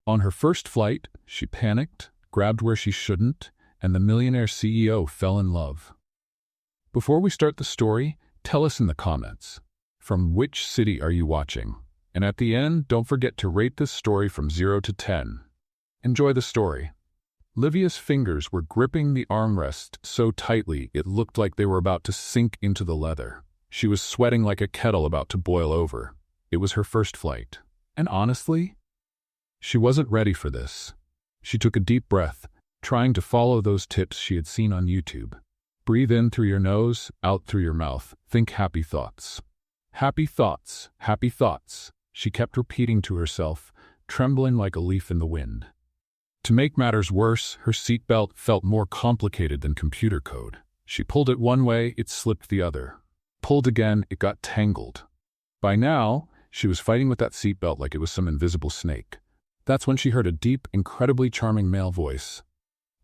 On her first flight, she panicked, grabbed where she shouldn't, and the millionaire CEO fell in love. Before we start the story, tell us in the comments, from which city are you watching? And at the end, don't forget to rate this story from 0 to 10. Enjoy the story. Livia's fingers were gripping the armrest so tightly it looked like they were about to sink into the leather. She was sweating like a kettle about to boil over. It was her first flight. And honestly, she wasn't ready for this. She took a deep breath, trying to follow those tips she had seen on YouTube. Breathe in through your nose, out through your mouth. Think happy thoughts. Happy thoughts, happy thoughts, she kept repeating to herself, trembling like a leaf in the wind. To make matters worse, her seatbelt felt more complicated than computer code. She pulled it one way, it slipped the other. Pulled again, it got tangled. By now, she was fighting with that seatbelt like it was some invisible snake. That's when she heard a deep, incredibly charming male voice.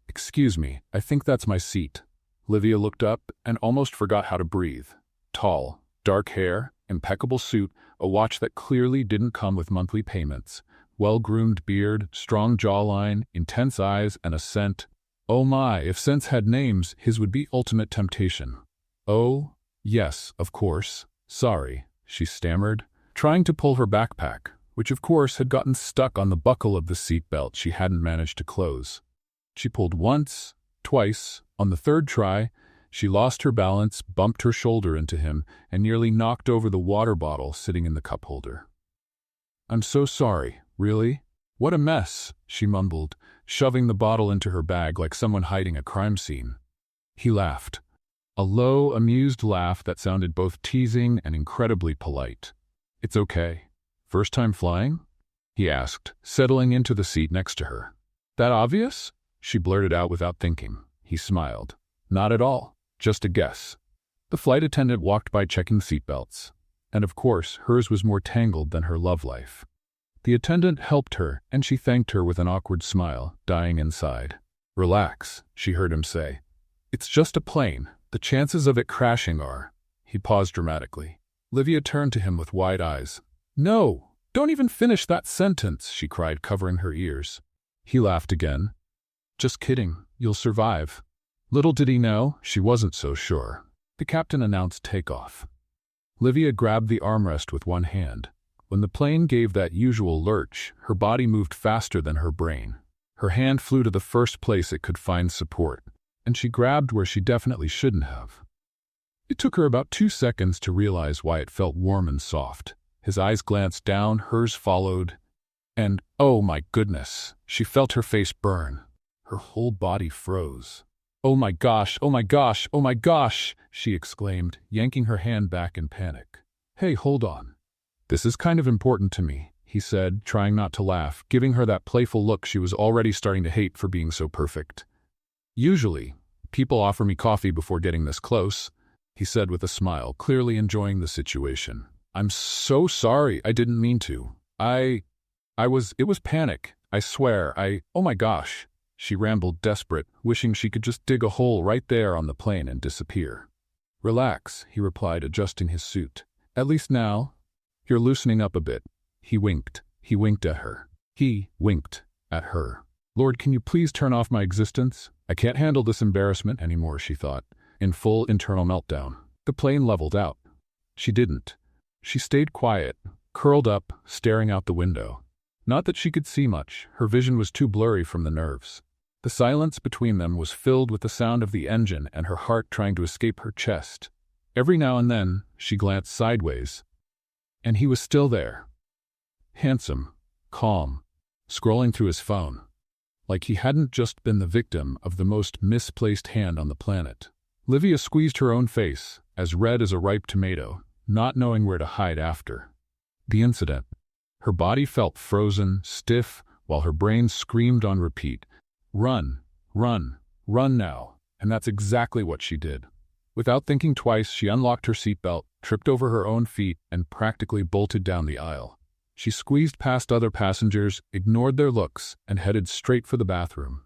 "Excuse me, I think that's my seat." Livia looked up and almost forgot how to breathe. Tall, dark hair, impeccable suit, a watch that clearly didn't come with monthly payments, well-groomed beard, strong jawline, intense eyes, and a scent. Oh my, if scents had names, his would be ultimate temptation. "Oh, yes, of course. Sorry," she stammered, trying to pull her backpack, which of course had gotten stuck on the buckle of the seatbelt she hadn't managed to close. She pulled once, twice. On the third try, she lost her balance, bumped her shoulder into him, and nearly knocked over the water bottle sitting in the cup holder. "I'm so sorry, really? What a mess," she mumbled, shoving the bottle into her bag like someone hiding a crime scene. He laughed. A low, amused laugh that sounded both teasing and incredibly polite. "It's okay. First time flying?" he asked, settling into the seat next to her. "That obvious?" she blurted out without thinking. He smiled. "Not at all. Just a guess." The flight attendant walked by checking seatbelts, and of course, hers was more tangled than her love life. The attendant helped her, and she thanked her with an awkward smile, dying inside. "Relax," she heard him say. "It's just a plane. The chances of it crashing are—" He paused dramatically. Livia turned to him with wide eyes. "No, don't even finish that sentence," she cried, covering her ears. He laughed again. "Just kidding. You'll survive." Little did he know, she wasn't so sure. The captain announced takeoff. Livia grabbed the armrest with one hand. When the plane gave that usual lurch, her body moved faster than her brain. Her hand flew to the first place it could find support, and she grabbed where she definitely shouldn't have. It took her about 2 seconds to realize why it felt warm and soft. His eyes glanced down, hers followed, and, oh my goodness, she felt her face burn. Her whole body froze. "Oh my gosh, oh my gosh, oh my gosh," she exclaimed, yanking her hand back in panic. "Hey, hold on. This is kind of important to me," he said, trying not to laugh, giving her that playful look she was already starting to hate for being so perfect. "Usually, people offer me coffee before getting this close," he said with a smile, clearly enjoying the situation. "I'm so sorry, I didn't mean to. It was panic, I swear, oh my gosh." She rambled, desperate, wishing she could just dig a hole right there on the plane and disappear. "Relax," he replied, adjusting his suit. "At least now, you're loosening up a bit." He winked. He winked at her. He winked at her. "Lord, can you please turn off my existence? I can't handle this embarrassment anymore," she thought, in full internal meltdown. The plane leveled out. She didn't. She stayed quiet, curled up, staring out the window. Not that she could see much, her vision was too blurry from the nerves. The silence between them was filled with the sound of the engine and her heart trying to escape her chest. Every now and then, she glanced sideways, and he was still there. Handsome, calm, scrolling through his phone, like he hadn't just been the victim of the most misplaced hand on the planet. Livia squeezed her own face, as red as a ripe tomato, not knowing where to hide after the incident. Her body felt frozen, stiff, while her brain screamed on repeat, "Run, run, run now." And that's exactly what she did. Without thinking twice, she unlocked her seatbelt, tripped over her own feet, and practically bolted down the aisle. She squeezed past other passengers, ignored their looks, and headed straight for the bathroom.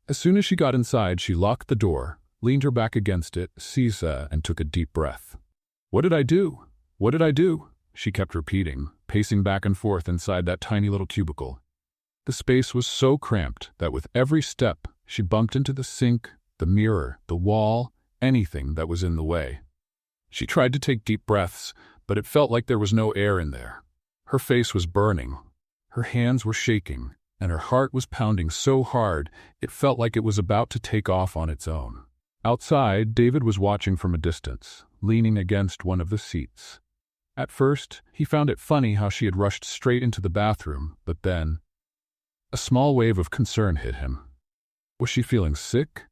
As soon as she got inside, she locked the door, leaned her back against it, and took a deep breath. "What did I do? What did I do?" she kept repeating, pacing back and forth inside that tiny little cubicle. The space was so cramped that with every step, she bumped into the sink, the mirror, the wall, anything that was in the way. She tried to take deep breaths, but it felt like there was no air in there. Her face was burning. Her hands were shaking, and her heart was pounding so hard it felt like it was about to take off on its own. Outside, David was watching from a distance, leaning against one of the seats. At first, he found it funny how she had rushed straight into the bathroom, but then a small wave of concern hit him. Was she feeling sick?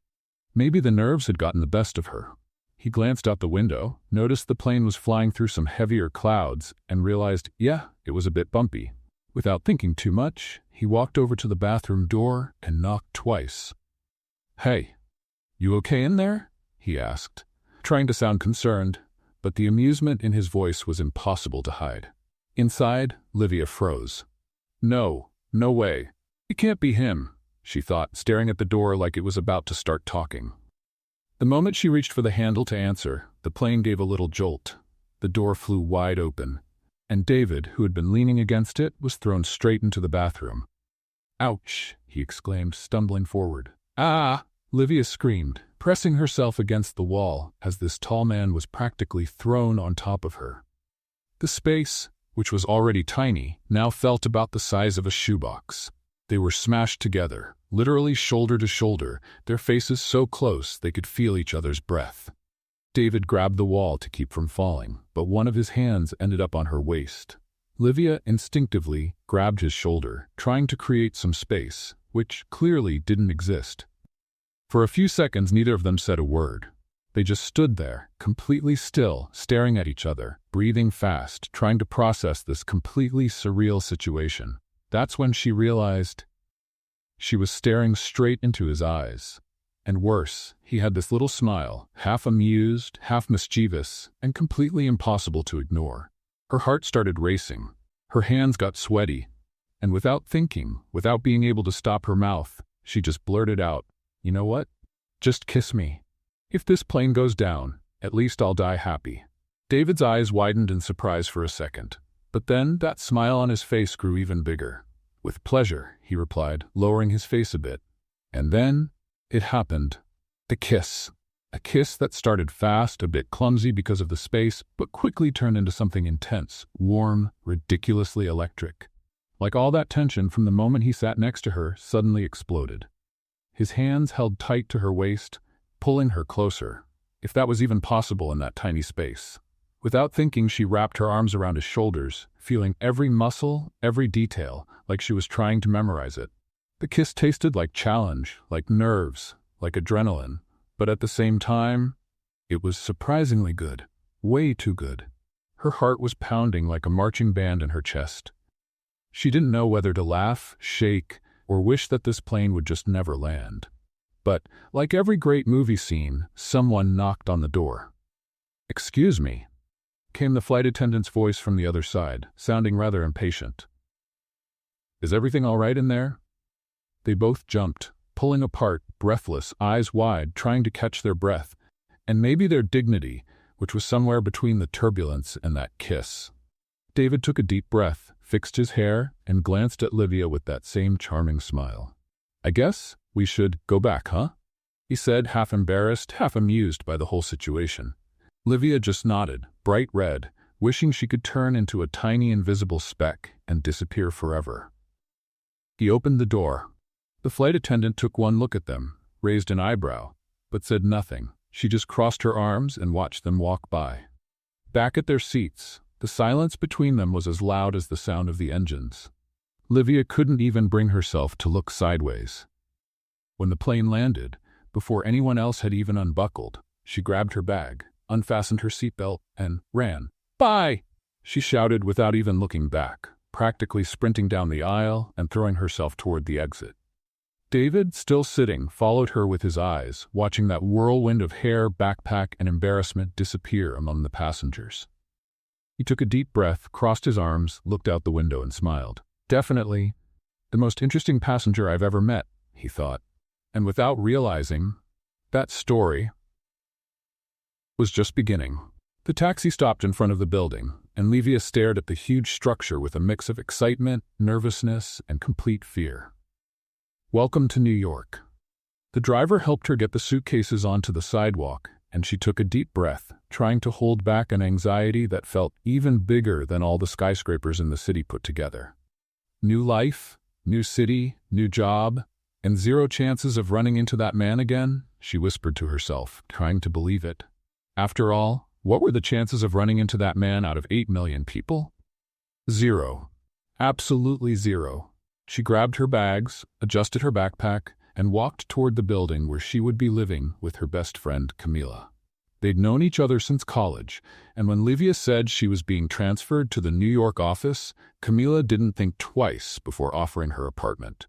Maybe the nerves had gotten the best of her. He glanced out the window, noticed the plane was flying through some heavier clouds, and realized, yeah, it was a bit bumpy. Without thinking too much, he walked over to the bathroom door and knocked twice. "Hey, you okay in there?" he asked, trying to sound concerned, but the amusement in his voice was impossible to hide. Inside, Livia froze. No way. It can't be him, she thought, staring at the door like it was about to start talking. The moment she reached for the handle to answer, the plane gave a little jolt. The door flew wide open, and David, who had been leaning against it, was thrown straight into the bathroom. "Ouch!" he exclaimed, stumbling forward. "Ah!" Livia screamed, pressing herself against the wall as this tall man was practically thrown on top of her. The space, which was already tiny, now felt about the size of a shoebox. They were smashed together, literally shoulder to shoulder, their faces so close they could feel each other's breath. David grabbed the wall to keep from falling, but one of his hands ended up on her waist. Livia instinctively grabbed his shoulder, trying to create some space, which clearly didn't exist. For a few seconds, neither of them said a word. They just stood there, completely still, staring at each other, breathing fast, trying to process this completely surreal situation. That's when she realized she was staring straight into his eyes. And worse, he had this little smile, half amused, half mischievous, and completely impossible to ignore. Her heart started racing. Her hands got sweaty. And without thinking, without being able to stop her mouth, she just blurted out, "You know what? Just kiss me. If this plane goes down, at least I'll die happy." David's eyes widened in surprise for a second. But then that smile on his face grew even bigger. "With pleasure," he replied, lowering his face a bit. And then it happened. The kiss. A kiss that started fast, a bit clumsy because of the space, but quickly turned into something intense, warm, ridiculously electric. Like all that tension from the moment he sat next to her suddenly exploded. His hands held tight to her waist, pulling her closer, if that was even possible in that tiny space. Without thinking, she wrapped her arms around his shoulders, feeling every muscle, every detail, like she was trying to memorize it. The kiss tasted like challenge, like nerves, like adrenaline, but at the same time, it was surprisingly good, way too good. Her heart was pounding like a marching band in her chest. She didn't know whether to laugh, shake, or wish that this plane would just never land. But, like every great movie scene, someone knocked on the door. "Excuse me," came the flight attendant's voice from the other side, sounding rather impatient. "Is everything all right in there?" They both jumped, pulling apart, breathless, eyes wide, trying to catch their breath, and maybe their dignity, which was somewhere between the turbulence and that kiss. David took a deep breath, fixed his hair, and glanced at Livia with that same charming smile. "I guess we should go back, huh?" he said, half embarrassed, half amused by the whole situation. Livia just nodded, bright red, wishing she could turn into a tiny invisible speck and disappear forever. He opened the door. The flight attendant took one look at them, raised an eyebrow, but said nothing. She just crossed her arms and watched them walk by. Back at their seats, the silence between them was as loud as the sound of the engines. Livia couldn't even bring herself to look sideways. When the plane landed, before anyone else had even unbuckled, she grabbed her bag, unfastened her seatbelt, and ran. "Bye!" she shouted without even looking back, practically sprinting down the aisle and throwing herself toward the exit. David, still sitting, followed her with his eyes, watching that whirlwind of hair, backpack, and embarrassment disappear among the passengers. He took a deep breath, crossed his arms, looked out the window, and smiled. "Definitely the most interesting passenger I've ever met," he thought. And without realizing, that story was just beginning. The taxi stopped in front of the building. and Livia stared at the huge structure with a mix of excitement, nervousness, and complete fear. "Welcome to New York." The driver helped her get the suitcases onto the sidewalk, and she took a deep breath, trying to hold back an anxiety that felt even bigger than all the skyscrapers in the city put together. New life, new city, new job, and zero chances of running into that man again, she whispered to herself, trying to believe it. After all, what were the chances of running into that man out of 8 million people? Zero. Absolutely zero. She grabbed her bags, adjusted her backpack, and walked toward the building where she would be living with her best friend, Camila. They'd known each other since college, and when Livia said she was being transferred to the New York office, Camila didn't think twice before offering her apartment.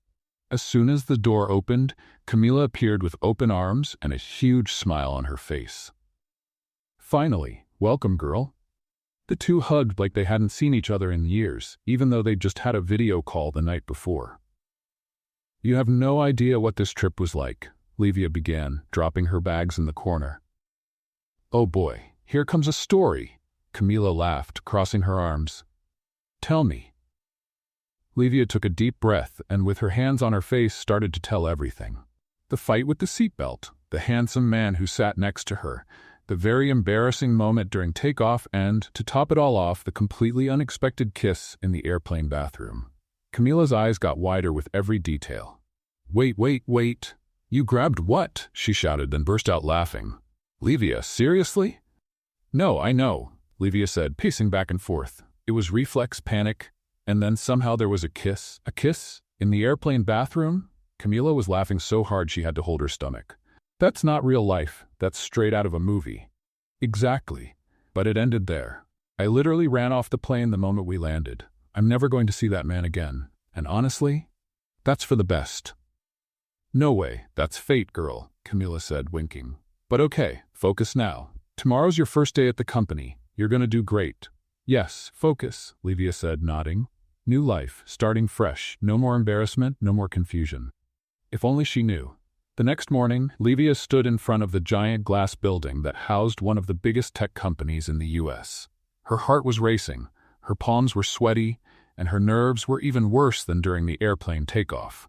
As soon as the door opened, Camila appeared with open arms and a huge smile on her face. "Finally, welcome, girl." The two hugged like they hadn't seen each other in years, even though they'd just had a video call the night before. "You have no idea what this trip was like," Livia began, dropping her bags in the corner. "Oh boy, here comes a story," Camila laughed, crossing her arms. "Tell me." Livia took a deep breath and with her hands on her face started to tell everything. The fight with the seatbelt, the handsome man who sat next to her, the very embarrassing moment during takeoff, and, to top it all off, the completely unexpected kiss in the airplane bathroom. Camila's eyes got wider with every detail. Wait. You grabbed what?" she shouted, then burst out laughing. "Livia, seriously?" "No, I know," Livia said, pacing back and forth. "It was reflex panic, and then somehow there was a kiss." "A kiss? In the airplane bathroom?" Camila was laughing so hard she had to hold her stomach. "That's not real life. That's straight out of a movie." "Exactly. But it ended there. I literally ran off the plane the moment we landed. I'm never going to see that man again. And honestly, that's for the best." "No way. That's fate, girl," Camila said, winking. "But okay, focus now. Tomorrow's your first day at the company. You're gonna do great." "Yes, focus," Livia said, nodding. New life, starting fresh, no more embarrassment, no more confusion. If only she knew. The next morning, Livia stood in front of the giant glass building that housed one of the biggest tech companies in the U.S. Her heart was racing, her palms were sweaty, and her nerves were even worse than during the airplane takeoff.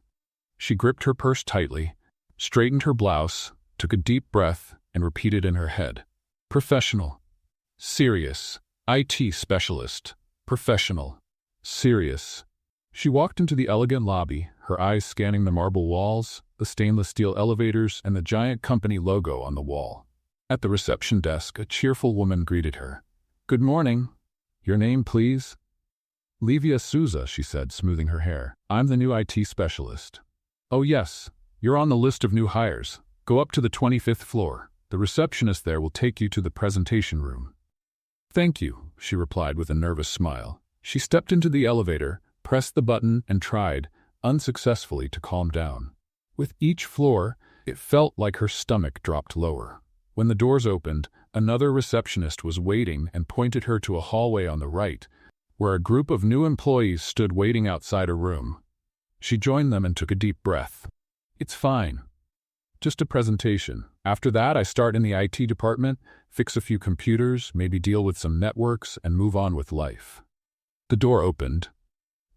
She gripped her purse tightly, straightened her blouse, took a deep breath, and repeated in her head. Professional. Serious. IT specialist. Professional. Serious. She walked into the elegant lobby, her eyes scanning the marble walls, the stainless steel elevators, and the giant company logo on the wall. At the reception desk, a cheerful woman greeted her. "Good morning. Your name, please?" "Livia Souza," she said, smoothing her hair. "I'm the new IT specialist." "Oh yes, you're on the list of new hires. Go up to the 25th floor. The receptionist there will take you to the presentation room." "Thank you," she replied with a nervous smile. She stepped into the elevator, pressed the button, and tried, unsuccessfully, to calm down. With each floor, it felt like her stomach dropped lower. When the doors opened, another receptionist was waiting and pointed her to a hallway on the right, where a group of new employees stood waiting outside a room. She joined them and took a deep breath. "It's fine. Just a presentation. After that, I start in the IT department, fix a few computers, maybe deal with some networks, and move on with life." The door opened.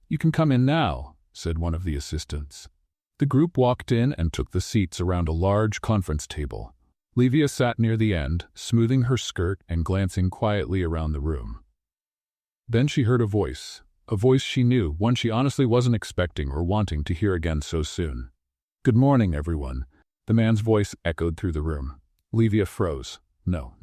"You can come in now," said one of the assistants. The group walked in and took the seats around a large conference table. Livia sat near the end, smoothing her skirt and glancing quietly around the room. Then she heard a voice she knew, one she honestly wasn't expecting or wanting to hear again so soon. "Good morning, everyone." The man's voice echoed through the room. Livia froze. No,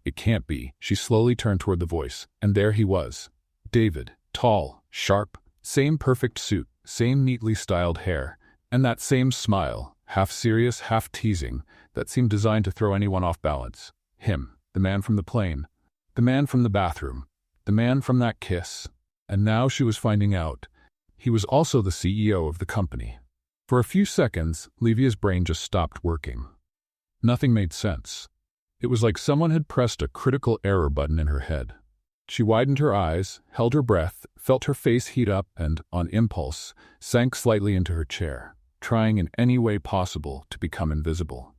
it can't be. She slowly turned toward the voice, and there he was. David, tall, sharp, same perfect suit, same neatly styled hair, and that same smile, half serious, half teasing, that seemed designed to throw anyone off balance. Him, the man from the plane, the man from the bathroom, the man from that kiss. And now she was finding out, he was also the CEO of the company. For a few seconds, Livia's brain just stopped working. Nothing made sense. It was like someone had pressed a critical error button in her head. She widened her eyes, held her breath, felt her face heat up, and, on impulse, sank slightly into her chair, trying in any way possible to become invisible.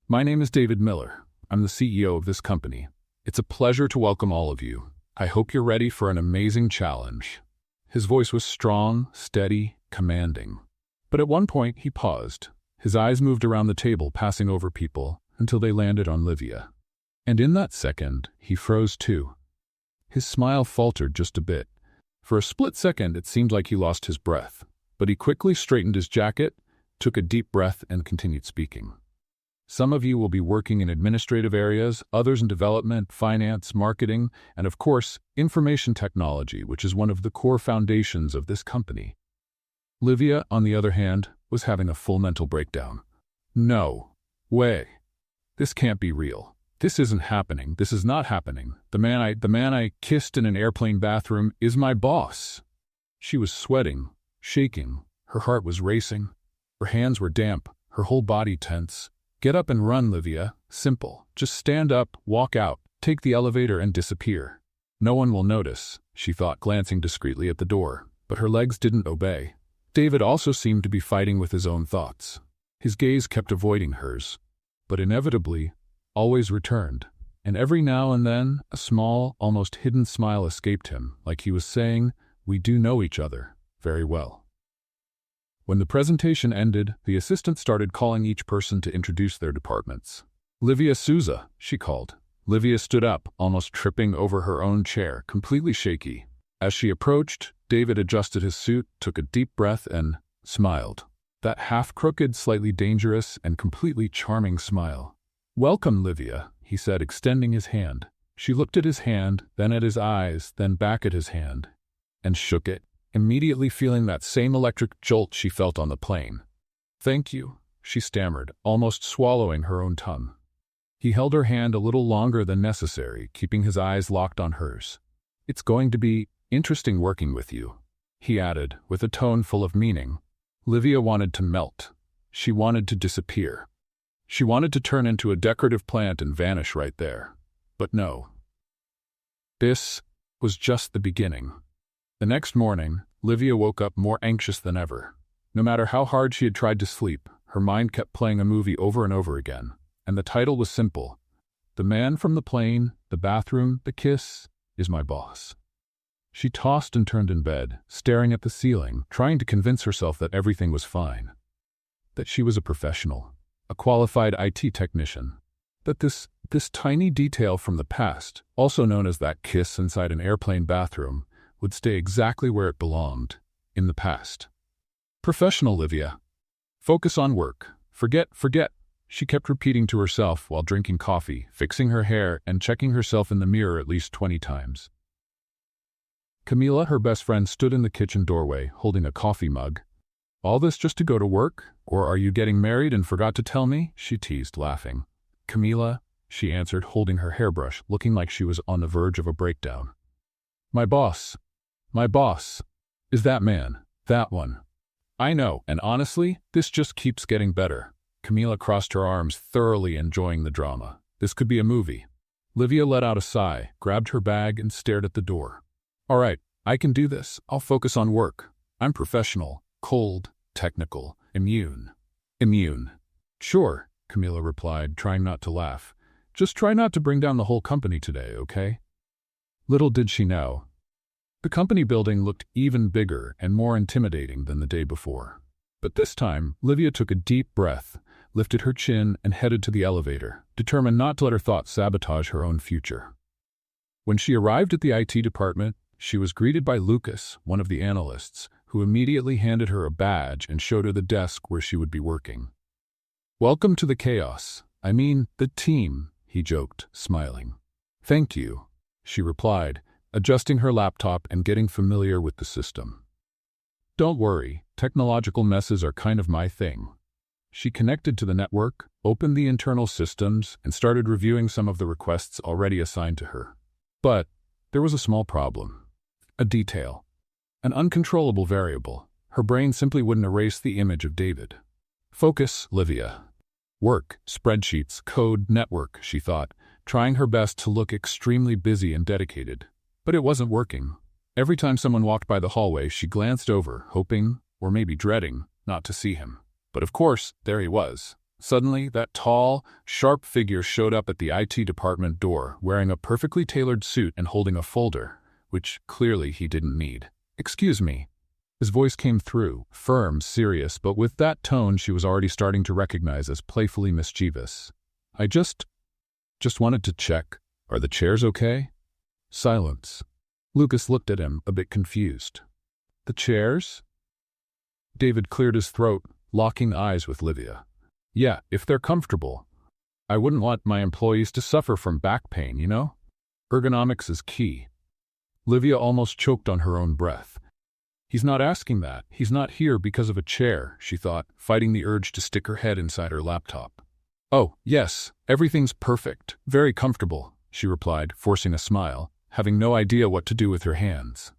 "My name is David Miller. I'm the CEO of this company. It's a pleasure to welcome all of you. I hope you're ready for an amazing challenge." His voice was strong, steady, commanding. But at one point he paused. His eyes moved around the table, passing over people, until they landed on Livia. And in that second, he froze too. His smile faltered just a bit. For a split second, it seemed like he lost his breath. But he quickly straightened his jacket, took a deep breath, and continued speaking. "Some of you will be working in administrative areas, others in development, finance, marketing, and of course, information technology, which is one of the core foundations of this company." Livia, on the other hand, was having a full mental breakdown. "No way. This can't be real. This isn't happening. This is not happening. The man I kissed in an airplane bathroom is my boss." She was sweating, shaking. Her heart was racing. Her hands were damp, her whole body tense. "Get up and run, Livia. Simple. Just stand up, walk out, take the elevator and disappear. No one will notice," she thought, glancing discreetly at the door. But her legs didn't obey. David also seemed to be fighting with his own thoughts. His gaze kept avoiding hers, but inevitably, always returned. And every now and then, a small, almost hidden smile escaped him, like he was saying, "We do know each other very well." When the presentation ended, the assistant started calling each person to introduce their departments. "Livia Souza," she called. Livia stood up, almost tripping over her own chair, completely shaky. As she approached, David adjusted his suit, took a deep breath, and smiled. That half-crooked, slightly dangerous, and completely charming smile. "Welcome, Livia," he said, extending his hand. She looked at his hand, then at his eyes, then back at his hand, and shook it, immediately feeling that same electric jolt she felt on the plane. "Thank you," she stammered, almost swallowing her own tongue. He held her hand a little longer than necessary, keeping his eyes locked on hers. "It's going to be interesting working with you," he added, with a tone full of meaning. Livia wanted to melt. She wanted to disappear. She wanted to turn into a decorative plant and vanish right there. But no. This was just the beginning. The next morning, Livia woke up more anxious than ever. No matter how hard she had tried to sleep, her mind kept playing a movie over and over again. And the title was simple. "The man from the plane, the bathroom, the kiss, is my boss." She tossed and turned in bed, staring at the ceiling, trying to convince herself that everything was fine. That she was a professional, a qualified IT technician. That this tiny detail from the past, also known as that kiss inside an airplane bathroom, would stay exactly where it belonged, in the past. "Professional, Livia. Focus on work. Forget." She kept repeating to herself while drinking coffee, fixing her hair, and checking herself in the mirror at least 20 times. Camila, her best friend, stood in the kitchen doorway, holding a coffee mug. "All this just to go to work? Or are you getting married and forgot to tell me?" she teased, laughing. "Camila," she answered, holding her hairbrush, looking like she was on the verge of a breakdown. My boss, is that man, that one. I know, and honestly, this just keeps getting better." Camila crossed her arms, thoroughly enjoying the drama. This could be a movie. Livia let out a sigh, grabbed her bag, and stared at the door. "All right, I can do this. I'll focus on work. I'm professional, cold, technical, immune." "Immune." "Sure," Camila replied, trying not to laugh. "Just try not to bring down the whole company today, okay?" Little did she know, the company building looked even bigger and more intimidating than the day before. But this time, Livia took a deep breath, lifted her chin, and headed to the elevator, determined not to let her thoughts sabotage her own future. When she arrived at the IT department, she was greeted by Lucas, one of the analysts, who immediately handed her a badge and showed her the desk where she would be working. "Welcome to the chaos. I mean, the team," he joked, smiling. "Thank you," she replied, adjusting her laptop and getting familiar with the system. "Don't worry, technological messes are kind of my thing." She connected to the network, opened the internal systems, and started reviewing some of the requests already assigned to her. But there was a small problem. A detail. An uncontrollable variable. Her brain simply wouldn't erase the image of David. "Focus, Livia. Work, spreadsheets, code, network," she thought, trying her best to look extremely busy and dedicated. But it wasn't working. Every time someone walked by the hallway, she glanced over, hoping, or maybe dreading, not to see him. But of course, there he was, Suddenly, that tall, sharp figure showed up at the IT department door, wearing a perfectly tailored suit and holding a folder, which clearly he didn't need. "Excuse me." His voice came through, firm, serious, but with that tone she was already starting to recognize as playfully mischievous. "I just wanted to check. Are the chairs okay?" Silence. Lucas looked at him, a bit confused. "The chairs?" David cleared his throat, locking eyes with Livia. "Yeah, if they're comfortable. I wouldn't want my employees to suffer from back pain, you know? Ergonomics is key." Livia almost choked on her own breath. He's not asking that. He's not here because of a chair, she thought, fighting the urge to stick her head inside her laptop. "Oh, yes, everything's perfect, very comfortable," she replied, forcing a smile, having no idea what to do with her hands.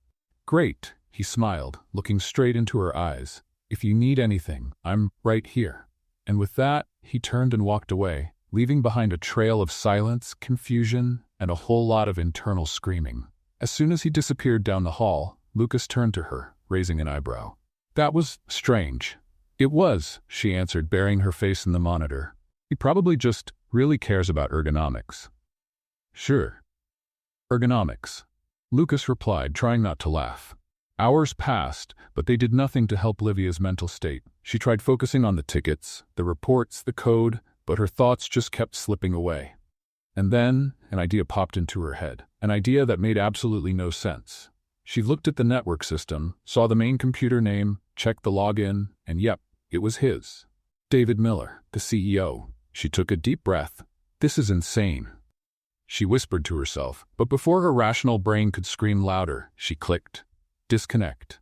"Great," he smiled, looking straight into her eyes. "If you need anything, I'm right here." And with that, he turned and walked away, leaving behind a trail of silence, confusion, and a whole lot of internal screaming. As soon as he disappeared down the hall, Lucas turned to her, raising an eyebrow. "That was strange." "It was," she answered, burying her face in the monitor. "He probably just really cares about ergonomics." "Sure. Ergonomics," Lucas replied, trying not to laugh. Hours passed, but they did nothing to help Livia's mental state. She tried focusing on the tickets, the reports, the code, but her thoughts just kept slipping away. And then, an idea popped into her head, an idea that made absolutely no sense. She looked at the network system, saw the main computer name, checked the login, and yep, it was his. David Miller, the CEO. She took a deep breath. "This is insane," she whispered to herself, but before her rational brain could scream louder, she clicked. Disconnect.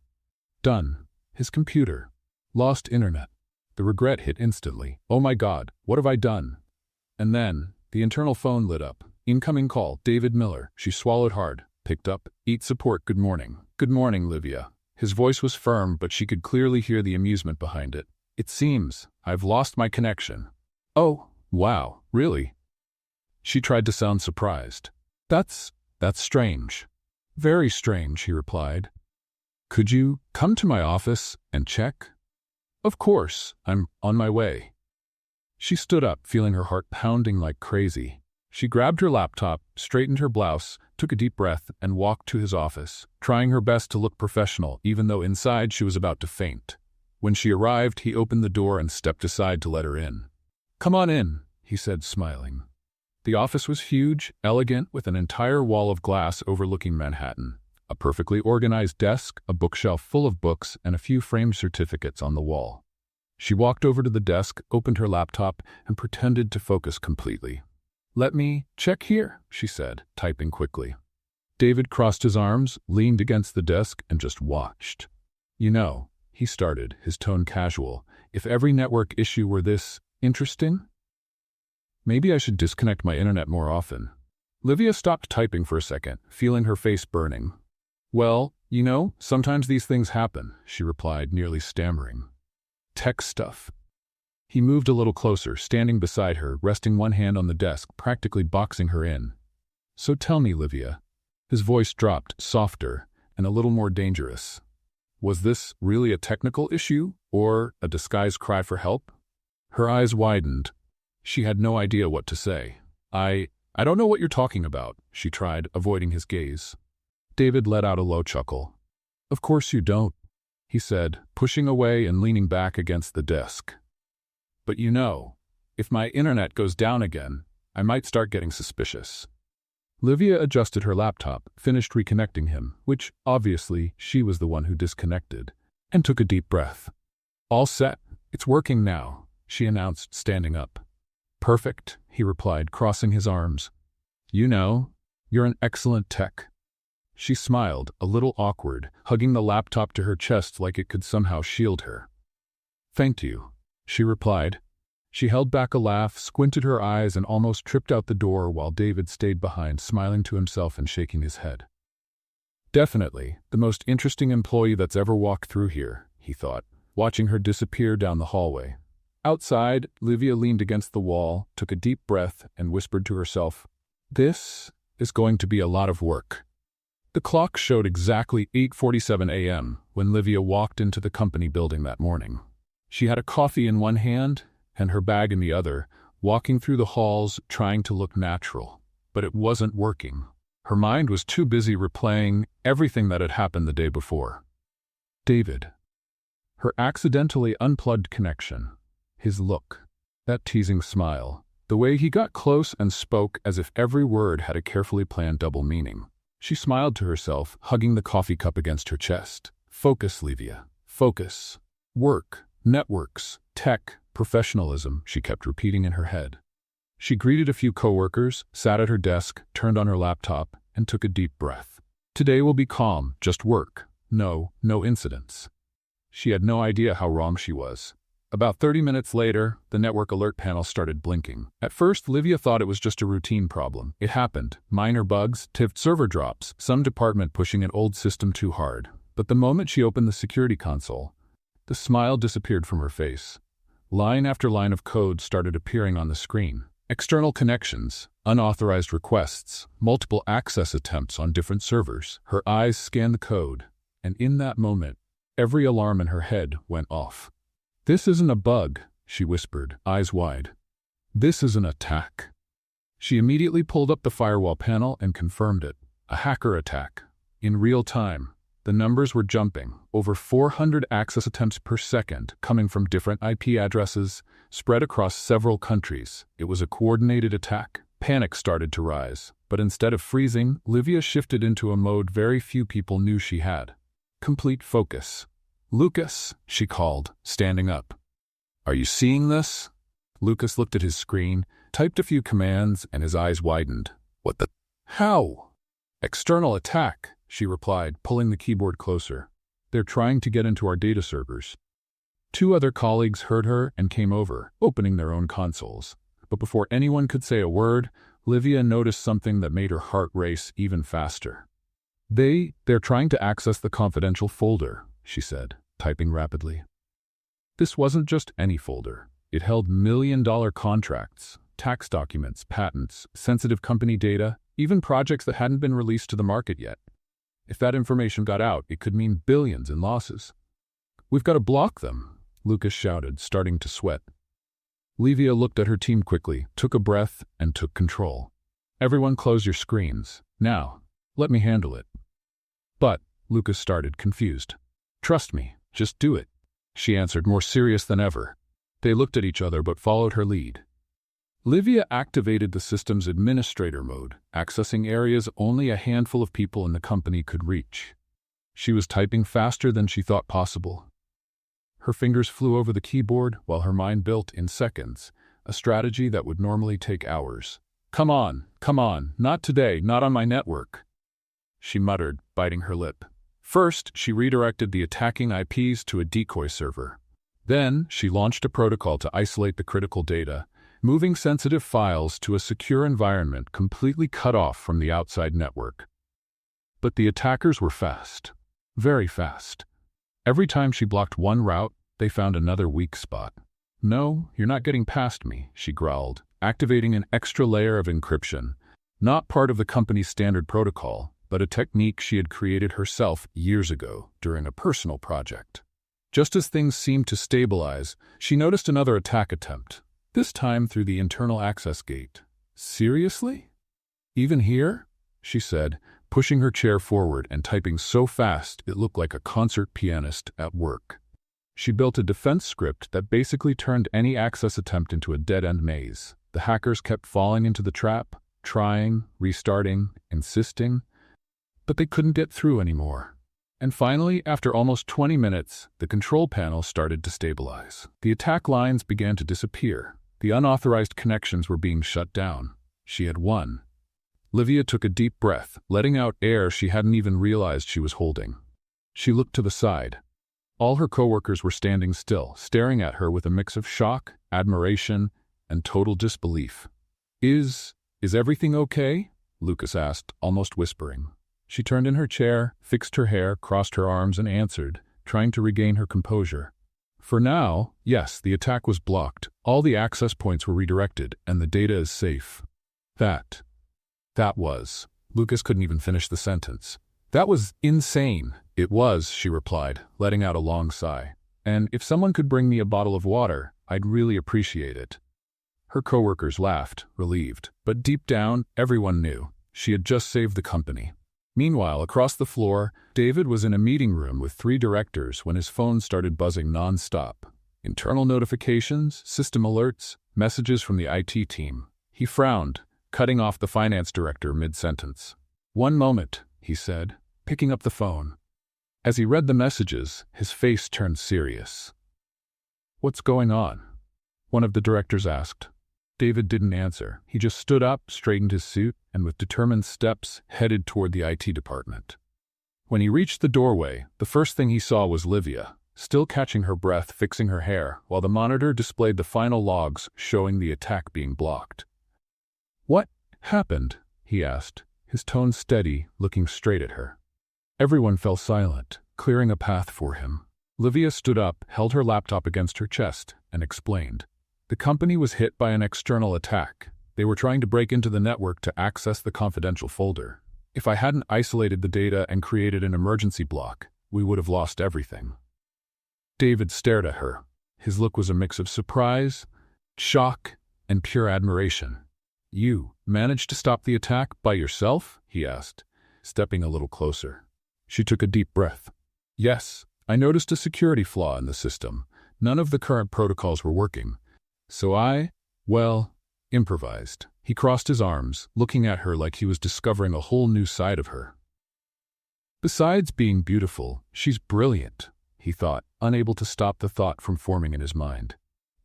Done. His computer. Lost internet. The regret hit instantly. "Oh my God, what have I done?" And then, the internal phone lit up. Incoming call, David Miller. She swallowed hard, picked up. "Eat support, good morning." "Good morning, Livia." His voice was firm, but she could clearly hear the amusement behind it. "It seems I've lost my connection." "Oh, wow, really?" She tried to sound surprised. That's strange." "Very strange," he replied. "Could you come to my office and check?" "Of course, I'm on my way." She stood up, feeling her heart pounding like crazy. She grabbed her laptop, straightened her blouse, took a deep breath, and walked to his office, trying her best to look professional, even though inside she was about to faint. When she arrived, he opened the door and stepped aside to let her in. "Come on in," he said, smiling. The office was huge, elegant, with an entire wall of glass overlooking Manhattan. A perfectly organized desk, a bookshelf full of books, and a few framed certificates on the wall. She walked over to the desk, opened her laptop, and pretended to focus completely. "Let me check here," she said, typing quickly. David crossed his arms, leaned against the desk, and just watched. "You know," he started, his tone casual, "if every network issue were this interesting, maybe I should disconnect my internet more often." Livia stopped typing for a second, feeling her face burning. "Well, you know, sometimes these things happen," she replied, nearly stammering. "Tech stuff." He moved a little closer, standing beside her, resting one hand on the desk, practically boxing her in. "So tell me, Livia." His voice dropped, softer, and a little more dangerous. "Was this really a technical issue, or a disguised cry for help?" Her eyes widened. She had no idea what to say. I don't know what you're talking about," she tried, avoiding his gaze. David let out a low chuckle. "Of course you don't," he said, pushing away and leaning back against the desk. "But you know, if my internet goes down again, I might start getting suspicious." Livia adjusted her laptop, finished reconnecting him, which, obviously, she was the one who disconnected, and took a deep breath. "All set. It's working now," she announced, standing up. "Perfect," he replied, crossing his arms. "You know, you're an excellent tech." She smiled, a little awkward, hugging the laptop to her chest like it could somehow shield her. "Thank you," she replied. She held back a laugh, squinted her eyes, and almost tripped out the door while David stayed behind, smiling to himself and shaking his head. "Definitely the most interesting employee that's ever walked through here," he thought, watching her disappear down the hallway. Outside, Livia leaned against the wall, took a deep breath, and whispered to herself, "This is going to be a lot of work." The clock showed exactly 8:47 a.m. when Livia walked into the company building that morning. She had a coffee in one hand and her bag in the other, walking through the halls trying to look natural. But it wasn't working. Her mind was too busy replaying everything that had happened the day before. David. Her accidentally unplugged connection. His look. That teasing smile. The way he got close and spoke as if every word had a carefully planned double meaning. She smiled to herself, hugging the coffee cup against her chest. Focus, Livia. Focus. Work. Networks. Tech. Professionalism, she kept repeating in her head. She greeted a few coworkers, sat at her desk, turned on her laptop, and took a deep breath. Today will be calm, just work. No incidents. She had no idea how wrong she was. About 30 minutes later, the network alert panel started blinking. At first, Livia thought it was just a routine problem. It happened. Minor bugs, tipped server drops, some department pushing an old system too hard. But the moment she opened the security console, the smile disappeared from her face. Line after line of code started appearing on the screen. External connections, unauthorized requests, multiple access attempts on different servers. Her eyes scanned the code, and in that moment, every alarm in her head went off. This isn't a bug, she whispered, eyes wide. This is an attack. She immediately pulled up the firewall panel and confirmed it. A hacker attack. In real time, the numbers were jumping. Over 400 access attempts per second, coming from different IP addresses, spread across several countries. It was a coordinated attack. Panic started to rise, but instead of freezing, Livia shifted into a mode very few people knew she had. Complete focus. Lucas, she called, standing up. Are you seeing this? Lucas looked at his screen, typed a few commands, and his eyes widened. What the? How? External attack, she replied, pulling the keyboard closer. They're trying to get into our data servers. 2 other colleagues heard her and came over, opening their own consoles. But before anyone could say a word, Livia noticed something that made her heart race even faster. They're trying to access the confidential folder, she said, typing rapidly. This wasn't just any folder. It held million-dollar contracts, tax documents, patents, sensitive company data, even projects that hadn't been released to the market yet. If that information got out, it could mean billions in losses. We've got to block them, Lucas shouted, starting to sweat. Livia looked at her team quickly, took a breath, and took control. Everyone close your screens. Now, let me handle it. But, Lucas started, confused. Trust me, just do it, she answered, more serious than ever. They looked at each other but followed her lead. Livia activated the system's administrator mode, accessing areas only a handful of people in the company could reach. She was typing faster than she thought possible. Her fingers flew over the keyboard while her mind built in seconds, a strategy that would normally take hours. Come on, not today, not on my network, she muttered, biting her lip. First, she redirected the attacking IPs to a decoy server. Then, she launched a protocol to isolate the critical data, moving sensitive files to a secure environment completely cut off from the outside network. But the attackers were fast. Very fast. Every time she blocked one route, they found another weak spot. No, you're not getting past me, she growled, activating an extra layer of encryption, not part of the company's standard protocol, but a technique she had created herself years ago during a personal project. Just as things seemed to stabilize, she noticed another attack attempt, this time through the internal access gate. Seriously? Even here? She said, pushing her chair forward and typing so fast it looked like a concert pianist at work. She built a defense script that basically turned any access attempt into a dead-end maze. The hackers kept falling into the trap, trying, restarting, insisting, but they couldn't get through anymore. And finally, after almost 20 minutes, the control panel started to stabilize. The attack lines began to disappear. The unauthorized connections were being shut down. She had won. Livia took a deep breath, letting out air she hadn't even realized she was holding. She looked to the side. All her coworkers were standing still, staring at her with a mix of shock, admiration, and total disbelief. Is everything okay? Lucas asked, almost whispering. She turned in her chair, fixed her hair, crossed her arms, and answered, trying to regain her composure. For now, yes, the attack was blocked. All the access points were redirected, and the data is safe. That was. Lucas couldn't even finish the sentence. That was insane. It was, she replied, letting out a long sigh. And if someone could bring me a bottle of water, I'd really appreciate it." Her coworkers laughed, relieved, but deep down, everyone knew she had just saved the company. Meanwhile, across the floor, David was in a meeting room with 3 directors when his phone started buzzing non-stop. Internal notifications, system alerts, messages from the IT team. He frowned, cutting off the finance director mid-sentence. "One moment," he said, picking up the phone. As he read the messages, his face turned serious. "What's going on?" one of the directors asked. David didn't answer. He just stood up, straightened his suit, and with determined steps headed toward the IT department. When he reached the doorway, the first thing he saw was Livia, still catching her breath, fixing her hair, while the monitor displayed the final logs showing the attack being blocked. "What happened?" he asked, his tone steady, looking straight at her. Everyone fell silent, clearing a path for him. Livia stood up, held her laptop against her chest, and explained. "The company was hit by an external attack. They were trying to break into the network to access the confidential folder. If I hadn't isolated the data and created an emergency block, we would have lost everything." David stared at her. His look was a mix of surprise, shock, and pure admiration. "You managed to stop the attack by yourself?" he asked, stepping a little closer. She took a deep breath. "Yes, I noticed a security flaw in the system. None of the current protocols were working. So improvised." He crossed his arms, looking at her like he was discovering a whole new side of her. "Besides being beautiful, she's brilliant," he thought, unable to stop the thought from forming in his mind.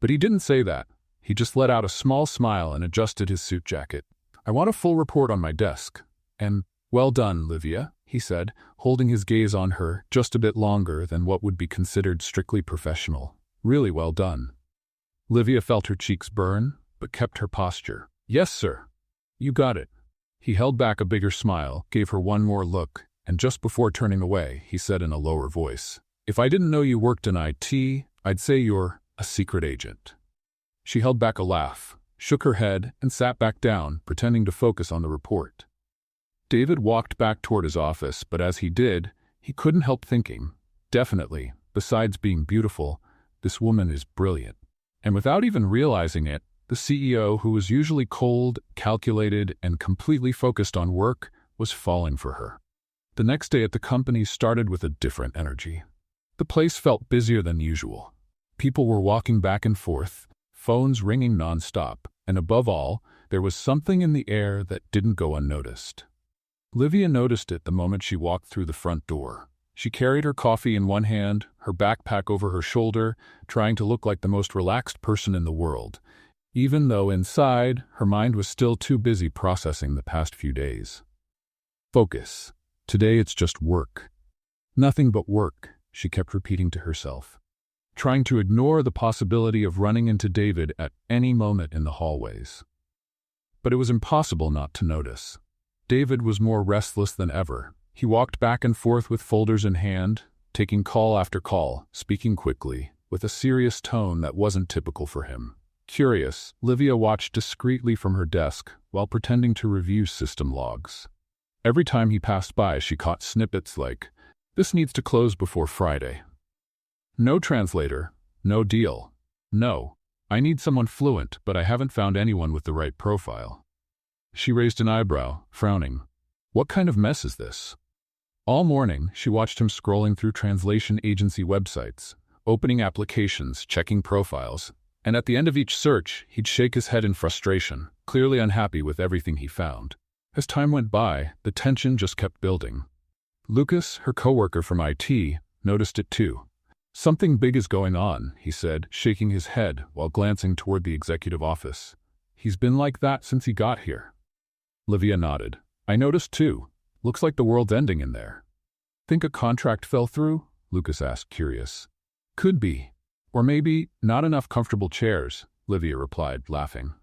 But he didn't say that. He just let out a small smile and adjusted his suit jacket. "I want a full report on my desk. And, well done, Livia," he said, holding his gaze on her just a bit longer than what would be considered strictly professional. "Really well done." Livia felt her cheeks burn, but kept her posture. "Yes, sir. You got it." He held back a bigger smile, gave her one more look, and just before turning away, he said in a lower voice, "If I didn't know you worked in IT, I'd say you're a secret agent." She held back a laugh, shook her head, and sat back down, pretending to focus on the report. David walked back toward his office, but as he did, he couldn't help thinking, definitely, besides being beautiful, this woman is brilliant. And without even realizing it, the CEO, who was usually cold, calculated, and completely focused on work, was falling for her. The next day at the company started with a different energy. The place felt busier than usual. People were walking back and forth, phones ringing nonstop, and above all, there was something in the air that didn't go unnoticed. Livia noticed it the moment she walked through the front door. She carried her coffee in one hand, her backpack over her shoulder, trying to look like the most relaxed person in the world, even though inside, her mind was still too busy processing the past few days. Focus. Today it's just work. Nothing but work, she kept repeating to herself, trying to ignore the possibility of running into David at any moment in the hallways. But it was impossible not to notice. David was more restless than ever. He walked back and forth with folders in hand, taking call after call, speaking quickly, with a serious tone that wasn't typical for him. Curious, Livia watched discreetly from her desk while pretending to review system logs. Every time he passed by, she caught snippets like, "This needs to close before Friday. No translator, no deal. No, I need someone fluent, but I haven't found anyone with the right profile." She raised an eyebrow, frowning. What kind of mess is this? All morning, she watched him scrolling through translation agency websites, opening applications, checking profiles, and at the end of each search, he'd shake his head in frustration, clearly unhappy with everything he found. As time went by, the tension just kept building. Lucas, her coworker from IT, noticed it too. "Something big is going on," he said, shaking his head while glancing toward the executive office. "He's been like that since he got here." Livia nodded. "I noticed too. Looks like the world's ending in there." "Think a contract fell through?" Lucas asked, curious. "Could be. Or maybe not enough comfortable chairs," Livia replied, laughing.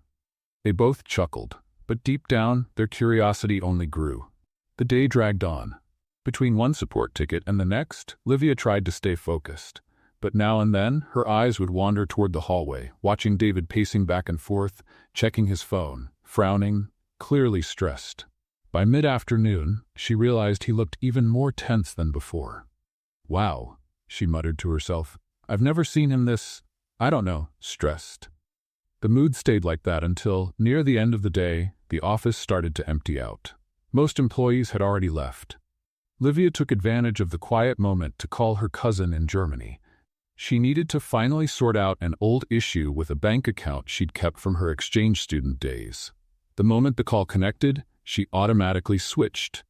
They both chuckled, but deep down, their curiosity only grew. The day dragged on. Between one support ticket and the next, Livia tried to stay focused. But now and then, her eyes would wander toward the hallway, watching David pacing back and forth, checking his phone, frowning, clearly stressed. By mid-afternoon, she realized he looked even more tense than before. "Wow," she muttered to herself. "I've never seen him this, I don't know, stressed. The mood stayed like that until, near the end of the day, the office started to empty out. Most employees had already left. Livia took advantage of the quiet moment to call her cousin in Germany. She needed to finally sort out an old issue with a bank account she'd kept from her exchange student days. The moment the call connected, she automatically switched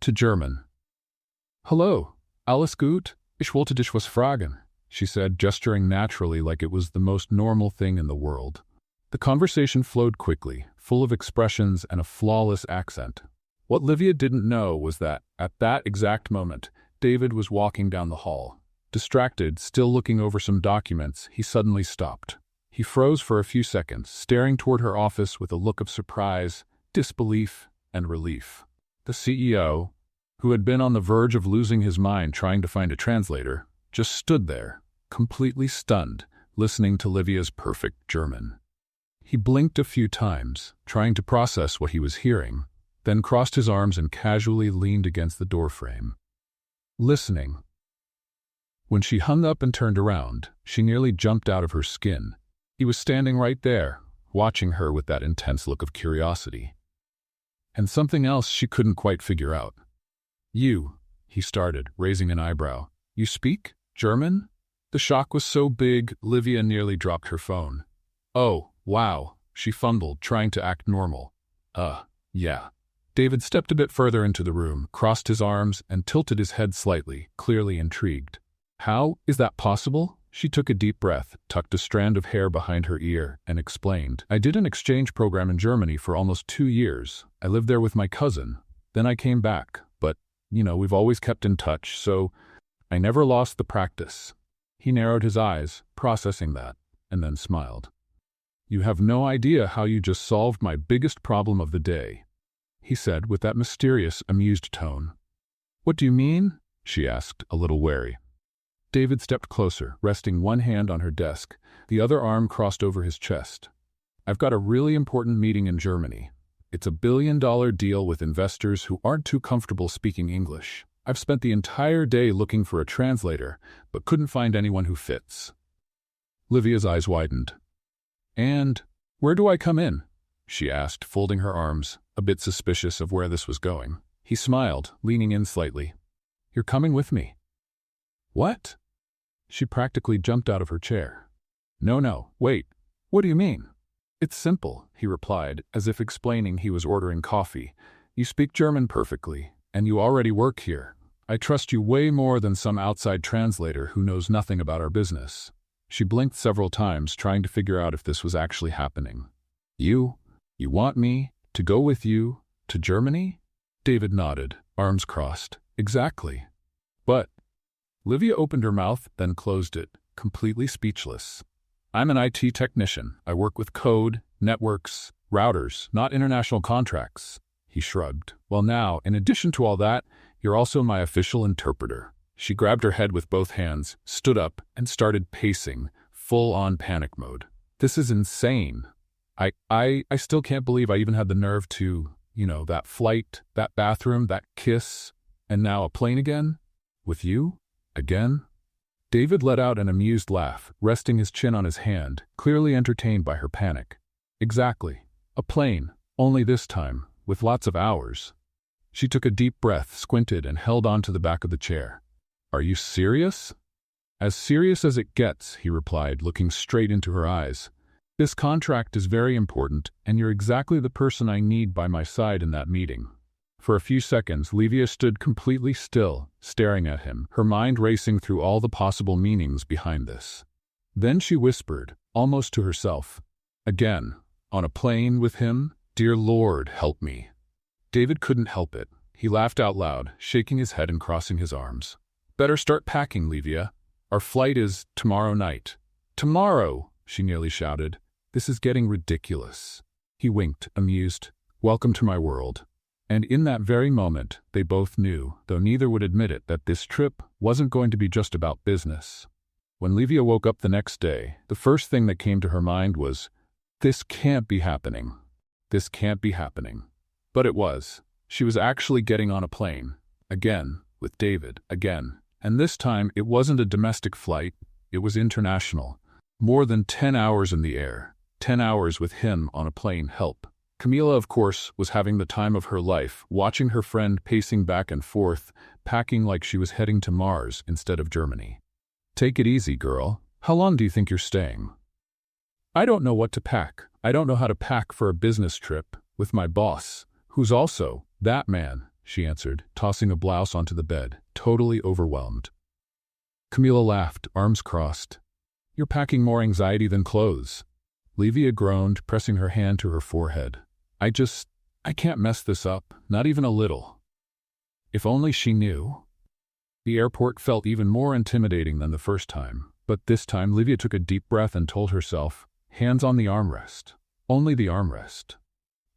to German. Hello, alles gut? Ich wollte dich was fragen, she said, gesturing naturally like it was the most normal thing in the world. The conversation flowed quickly, full of expressions and a flawless accent. What Livia didn't know was that, at that exact moment, David was walking down the hall. Distracted, still looking over some documents, he suddenly stopped. He froze for a few seconds, staring toward her office with a look of surprise, disbelief, and relief. The CEO, who had been on the verge of losing his mind trying to find a translator, just stood there, completely stunned, listening to Livia's perfect German. He blinked a few times, trying to process what he was hearing, then crossed his arms and casually leaned against the doorframe. Listening. When she hung up and turned around, she nearly jumped out of her skin. He was standing right there, watching her with that intense look of curiosity. And something else she couldn't quite figure out. You, he started, raising an eyebrow. You speak German? The shock was so big, Livia nearly dropped her phone. Oh, wow, she fumbled, trying to act normal. Yeah. David stepped a bit further into the room, crossed his arms, and tilted his head slightly, clearly intrigued. How is that possible? She took a deep breath, tucked a strand of hair behind her ear, and explained. I did an exchange program in Germany for almost 2 years. I lived there with my cousin. Then I came back, but, we've always kept in touch, so I never lost the practice. He narrowed his eyes, processing that, and then smiled. You have no idea how you just solved my biggest problem of the day, he said with that mysterious, amused tone. What do you mean? She asked, a little wary. David stepped closer, resting one hand on her desk, the other arm crossed over his chest. I've got a really important meeting in Germany. It's a billion-dollar deal with investors who aren't too comfortable speaking English. I've spent the entire day looking for a translator, but couldn't find anyone who fits. Livia's eyes widened. And where do I come in? She asked, folding her arms, a bit suspicious of where this was going. He smiled, leaning in slightly. You're coming with me. What? She practically jumped out of her chair. No, wait. What do you mean? It's simple, he replied, as if explaining he was ordering coffee. You speak German perfectly, and you already work here. I trust you way more than some outside translator who knows nothing about our business. She blinked several times, trying to figure out if this was actually happening. You want me to go with you to Germany? David nodded, arms crossed. Exactly. But Livia opened her mouth, then closed it, completely speechless. I'm an IT technician. I work with code, networks, routers, not international contracts. He shrugged. Well now, in addition to all that, you're also my official interpreter. She grabbed her head with both hands, stood up, and started pacing, full-on panic mode. This is insane. I still can't believe I even had the nerve to, that flight, that bathroom, that kiss, and now a plane again? With you? Again? David let out an amused laugh, resting his chin on his hand, clearly entertained by her panic. Exactly. A plane, only this time, with lots of hours. She took a deep breath, squinted, and held on to the back of the chair. Are you serious? As serious as it gets, he replied, looking straight into her eyes. This contract is very important, and you're exactly the person I need by my side in that meeting. For a few seconds, Livia stood completely still, staring at him, her mind racing through all the possible meanings behind this. Then she whispered, almost to herself, Again, on a plane with him? Dear Lord, help me. David couldn't help it. He laughed out loud, shaking his head and crossing his arms. Better start packing, Livia. Our flight is tomorrow night. Tomorrow, she nearly shouted. This is getting ridiculous. He winked, amused. Welcome to my world. And in that very moment, they both knew, though neither would admit it, that this trip wasn't going to be just about business. When Livia woke up the next day, the first thing that came to her mind was, this can't be happening. This can't be happening. But it was. She was actually getting on a plane. Again, with David, again. And this time, it wasn't a domestic flight, it was international. More than 10 hours in the air, 10 hours with him on a plane. Help. Camila, of course, was having the time of her life, watching her friend pacing back and forth, packing like she was heading to Mars instead of Germany. Take it easy, girl. How long do you think you're staying? I don't know what to pack. I don't know how to pack for a business trip with my boss, who's also that man, she answered, tossing a blouse onto the bed, totally overwhelmed. Camila laughed, arms crossed. You're packing more anxiety than clothes. Livia groaned, pressing her hand to her forehead. I can't mess this up, not even a little. If only she knew. The airport felt even more intimidating than the first time, but this time Livia took a deep breath and told herself, hands on the armrest. Only the armrest.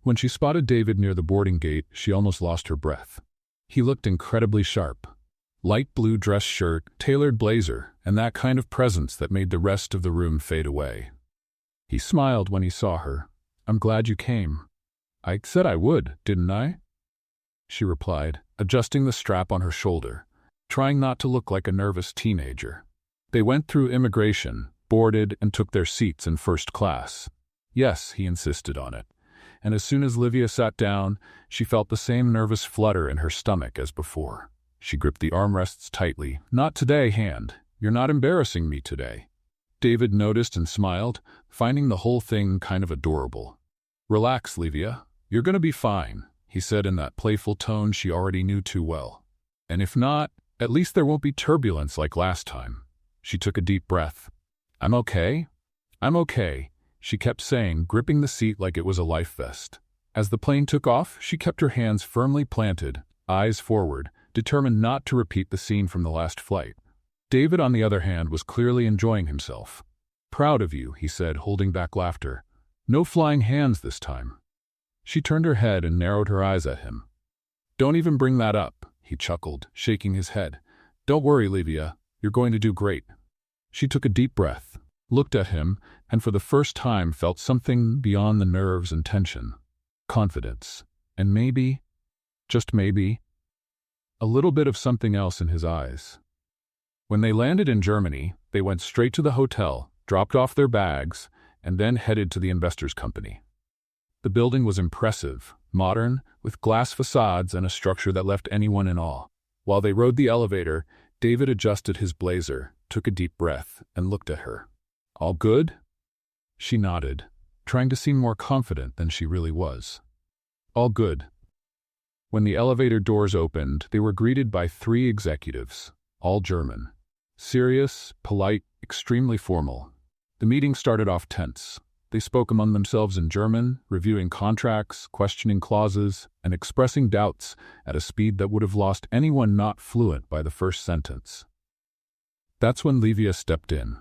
When she spotted David near the boarding gate, she almost lost her breath. He looked incredibly sharp. Light blue dress shirt, tailored blazer, and that kind of presence that made the rest of the room fade away. He smiled when he saw her. I'm glad you came. I said I would, didn't I? She replied, adjusting the strap on her shoulder, trying not to look like a nervous teenager. They went through immigration, boarded, and took their seats in first class. Yes, he insisted on it. And as soon as Livia sat down, she felt the same nervous flutter in her stomach as before. She gripped the armrests tightly. Not today, hand. You're not embarrassing me today. David noticed and smiled, finding the whole thing kind of adorable. Relax, Livia. You're gonna be fine, he said in that playful tone she already knew too well. And if not, at least there won't be turbulence like last time. She took a deep breath. I'm okay. I'm okay, she kept saying, gripping the seat like it was a life vest. As the plane took off, she kept her hands firmly planted, eyes forward, determined not to repeat the scene from the last flight. David, on the other hand, was clearly enjoying himself. Proud of you, he said, holding back laughter. No flying hands this time. She turned her head and narrowed her eyes at him. Don't even bring that up, he chuckled, shaking his head. Don't worry, Livia. You're going to do great. She took a deep breath, looked at him, and for the first time felt something beyond the nerves and tension. Confidence. And maybe, just maybe, a little bit of something else in his eyes. When they landed in Germany, they went straight to the hotel, dropped off their bags, and then headed to the investors' company. The building was impressive, modern, with glass facades and a structure that left anyone in awe. While they rode the elevator, David adjusted his blazer, took a deep breath, and looked at her. All good? She nodded, trying to seem more confident than she really was. All good. When the elevator doors opened, they were greeted by 3 executives, all German. Serious, polite, extremely formal. The meeting started off tense. They spoke among themselves in German, reviewing contracts, questioning clauses, and expressing doubts at a speed that would have lost anyone not fluent by the first sentence. That's when Livia stepped in.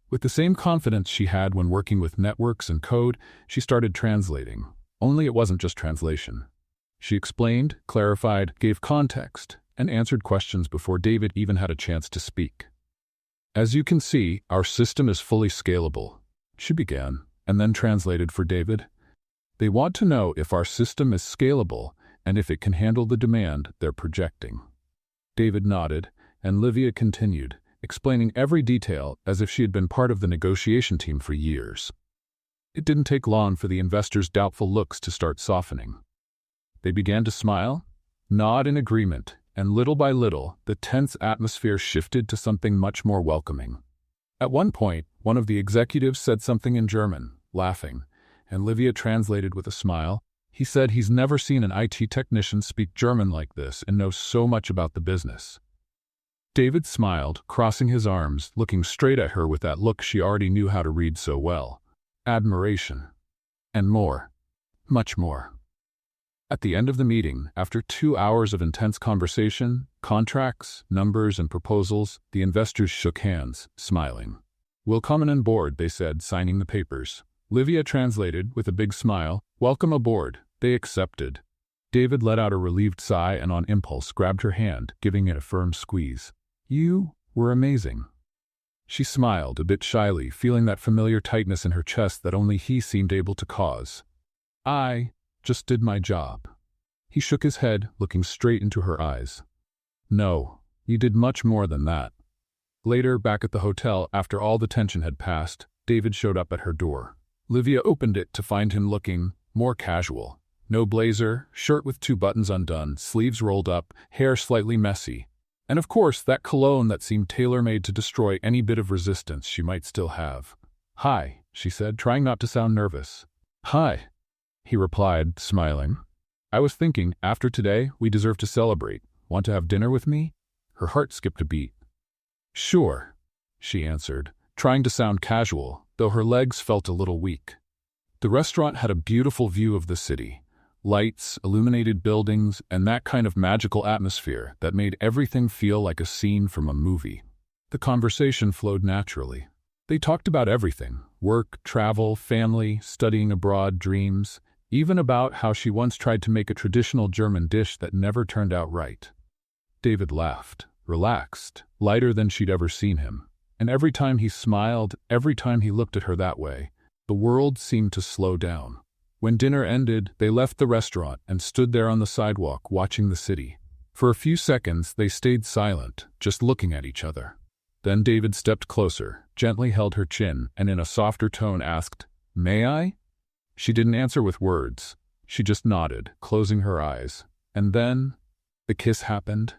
With the same confidence she had when working with networks and code, she started translating. Only it wasn't just translation. She explained, clarified, gave context, and answered questions before David even had a chance to speak. As you can see, our system is fully scalable, she began, and then translated for David. They want to know if our system is scalable and if it can handle the demand they're projecting. David nodded, and Livia continued, explaining every detail as if she had been part of the negotiation team for years. It didn't take long for the investors' doubtful looks to start softening. They began to smile, nod in agreement, and little by little, the tense atmosphere shifted to something much more welcoming. At one point, one of the executives said something in German, laughing, and Livia translated with a smile. He said he's never seen an IT technician speak German like this and knows so much about the business. David smiled, crossing his arms, looking straight at her with that look she already knew how to read so well. Admiration. And more. Much more. At the end of the meeting, after 2 hours of intense conversation, contracts, numbers, and proposals, the investors shook hands, smiling. Welcome on board, they said, signing the papers. Livia translated, with a big smile, welcome aboard. They accepted. David let out a relieved sigh and on impulse grabbed her hand, giving it a firm squeeze. You were amazing. She smiled, a bit shyly, feeling that familiar tightness in her chest that only he seemed able to cause. I just did my job. He shook his head, looking straight into her eyes. No, you did much more than that. Later, back at the hotel, after all the tension had passed, David showed up at her door. Livia opened it to find him looking more casual. No blazer, shirt with 2 buttons undone, sleeves rolled up, hair slightly messy. And of course, that cologne that seemed tailor-made to destroy any bit of resistance she might still have. "Hi," she said, trying not to sound nervous. "Hi," he replied, smiling. "I was thinking, after today, we deserve to celebrate. Want to have dinner with me?" Her heart skipped a beat. "Sure," she answered, trying to sound casual, though her legs felt a little weak. The restaurant had a beautiful view of the city. Lights, illuminated buildings, and that kind of magical atmosphere that made everything feel like a scene from a movie. The conversation flowed naturally. They talked about everything: work, travel, family, studying abroad, dreams, even about how she once tried to make a traditional German dish that never turned out right. David laughed, relaxed, lighter than she'd ever seen him. And every time he smiled, every time he looked at her that way, the world seemed to slow down. When dinner ended, they left the restaurant and stood there on the sidewalk watching the city. For a few seconds, they stayed silent, just looking at each other. Then David stepped closer, gently held her chin, and in a softer tone asked, "May I?" She didn't answer with words. She just nodded, closing her eyes. And then, the kiss happened.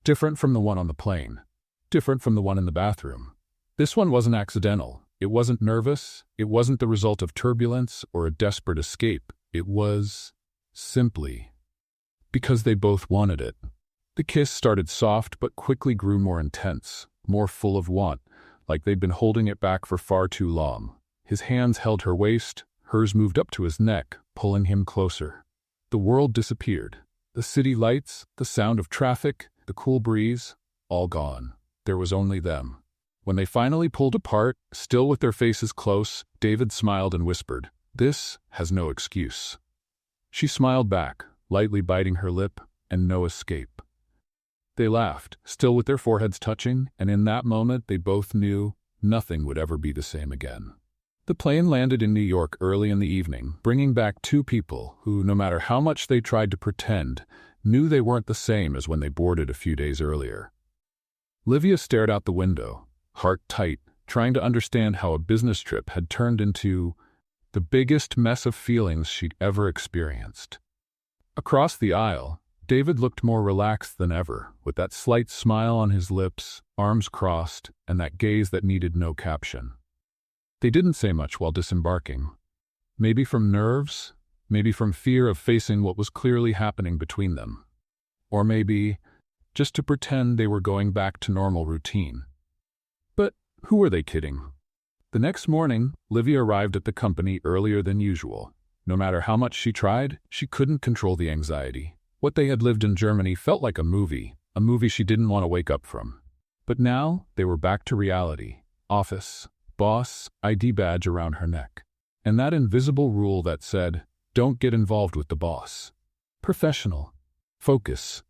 Different from the one on the plane. Different from the one in the bathroom. This one wasn't accidental. It wasn't nervous. It wasn't the result of turbulence or a desperate escape. It was simply because they both wanted it. The kiss started soft but quickly grew more intense, more full of want, like they'd been holding it back for far too long. His hands held her waist, hers moved up to his neck, pulling him closer. The world disappeared. The city lights, the sound of traffic, the cool breeze, all gone. There was only them. When they finally pulled apart, still with their faces close, David smiled and whispered, "This has no excuse." She smiled back, lightly biting her lip, and no escape. They laughed, still with their foreheads touching, and in that moment they both knew nothing would ever be the same again. The plane landed in New York early in the evening, bringing back 2 people who, no matter how much they tried to pretend, knew they weren't the same as when they boarded a few days earlier. Livia stared out the window, heart tight, trying to understand how a business trip had turned into the biggest mess of feelings she'd ever experienced. Across the aisle, David looked more relaxed than ever, with that slight smile on his lips, arms crossed, and that gaze that needed no caption. They didn't say much while disembarking. Maybe from nerves, maybe from fear of facing what was clearly happening between them. Or maybe just to pretend they were going back to normal routine. But who were they kidding? The next morning, Livia arrived at the company earlier than usual. No matter how much she tried, she couldn't control the anxiety. What they had lived in Germany felt like a movie she didn't want to wake up from. But now, they were back to reality. Office, boss, ID badge around her neck. And that invisible rule that said, "Don't get involved with the boss." Professional. Focus.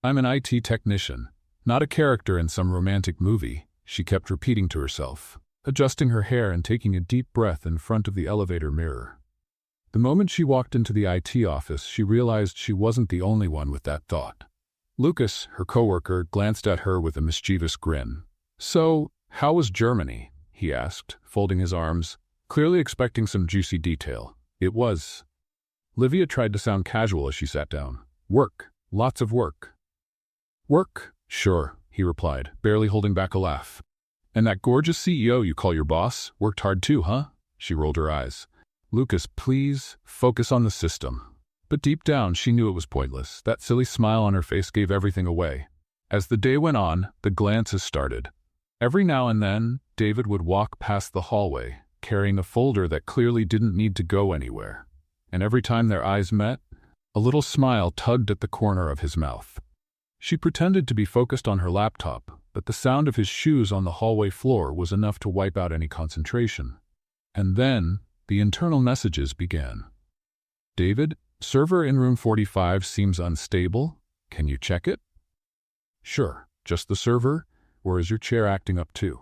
"I'm an IT technician, not a character in some romantic movie," she kept repeating to herself, adjusting her hair and taking a deep breath in front of the elevator mirror. The moment she walked into the IT office, she realized she wasn't the only one with that thought. Lucas, her coworker, glanced at her with a mischievous grin. "So, how was Germany?" he asked, folding his arms, clearly expecting some juicy detail. "It was." Livia tried to sound casual as she sat down. "Work. Lots of work." "Work? Sure," he replied, barely holding back a laugh. "And that gorgeous CEO you call your boss worked hard too, huh?" She rolled her eyes. "Lucas, please, focus on the system." But deep down, she knew it was pointless. That silly smile on her face gave everything away. As the day went on, the glances started. Every now and then, David would walk past the hallway, carrying a folder that clearly didn't need to go anywhere. And every time their eyes met, a little smile tugged at the corner of his mouth. She pretended to be focused on her laptop, but the sound of his shoes on the hallway floor was enough to wipe out any concentration. And then, the internal messages began. "David, server in room 45 seems unstable. Can you check it?" "Sure, just the server, or is your chair acting up too?"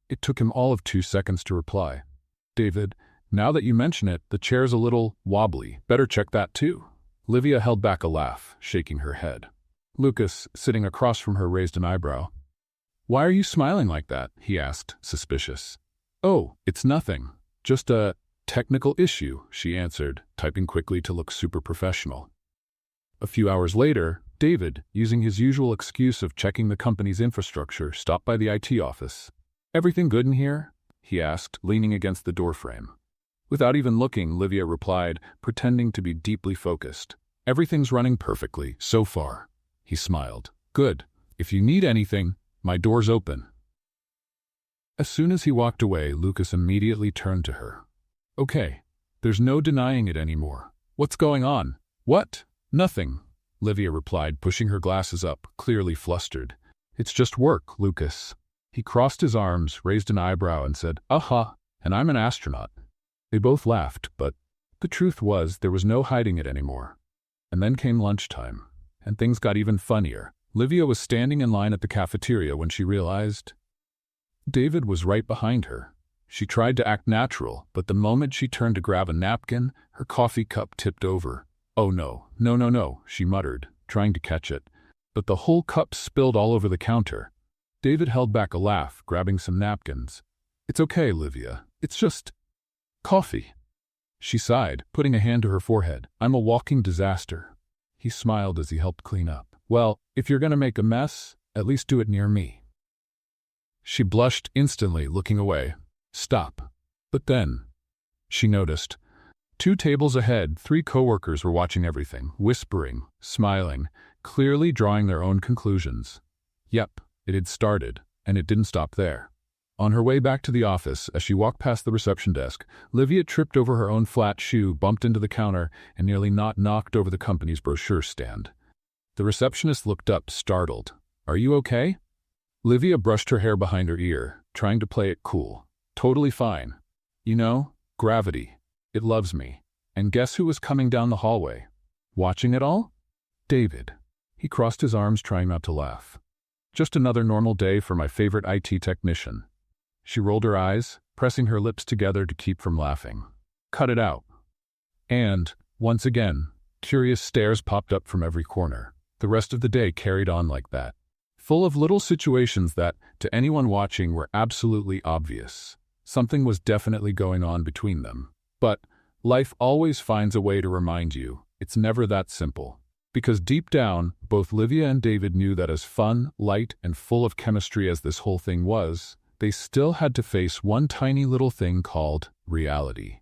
It took him all of 2 seconds to reply. "David, now that you mention it, the chair's a little wobbly. Better check that too." Livia held back a laugh, shaking her head. Lucas, sitting across from her, raised an eyebrow. "Why are you smiling like that?" he asked, suspicious. "Oh, it's nothing. Just a technical issue," she answered, typing quickly to look super professional. A few hours later, David, using his usual excuse of checking the company's infrastructure, stopped by the IT office. "Everything good in here?" he asked, leaning against the doorframe. Without even looking, Livia replied, pretending to be deeply focused. "Everything's running perfectly, so far." He smiled. "Good. If you need anything, my door's open." As soon as he walked away, Lucas immediately turned to her. "Okay, there's no denying it anymore. What's going on?" "What? Nothing," Livia replied, pushing her glasses up, clearly flustered. "It's just work, Lucas." He crossed his arms, raised an eyebrow, and said, "Aha, and I'm an astronaut." They both laughed, but the truth was there was no hiding it anymore. And then came lunchtime, and things got even funnier. Livia was standing in line at the cafeteria when she realized David was right behind her. She tried to act natural, but the moment she turned to grab a napkin, her coffee cup tipped over. "Oh no, no, no, no," she muttered, trying to catch it. But the whole cup spilled all over the counter. David held back a laugh, grabbing some napkins. "It's okay, Livia. It's just coffee." She sighed, putting a hand to her forehead. "I'm a walking disaster." He smiled as he helped clean up. "Well, if you're going to make a mess, at least do it near me." She blushed instantly, looking away. "Stop." But then she noticed 2 tables ahead, 3 coworkers were watching everything, whispering, smiling, clearly drawing their own conclusions. Yep, it had started, and it didn't stop there. On her way back to the office, as she walked past the reception desk, Livia tripped over her own flat shoe, bumped into the counter, and nearly knocked over the company's brochure stand. The receptionist looked up, startled. "Are you okay?" Livia brushed her hair behind her ear, trying to play it cool. "Totally fine. You know, gravity. It loves me." And guess who was coming down the hallway? Watching it all? David. He crossed his arms, trying not to laugh. "Just another normal day for my favorite IT technician." She rolled her eyes, pressing her lips together to keep from laughing. "Cut it out." And, once again, curious stares popped up from every corner. The rest of the day carried on like that, full of little situations that, to anyone watching, were absolutely obvious. Something was definitely going on between them. But life always finds a way to remind you, it's never that simple. Because deep down, both Livia and David knew that as fun, light, and full of chemistry as this whole thing was, they still had to face one tiny little thing called reality.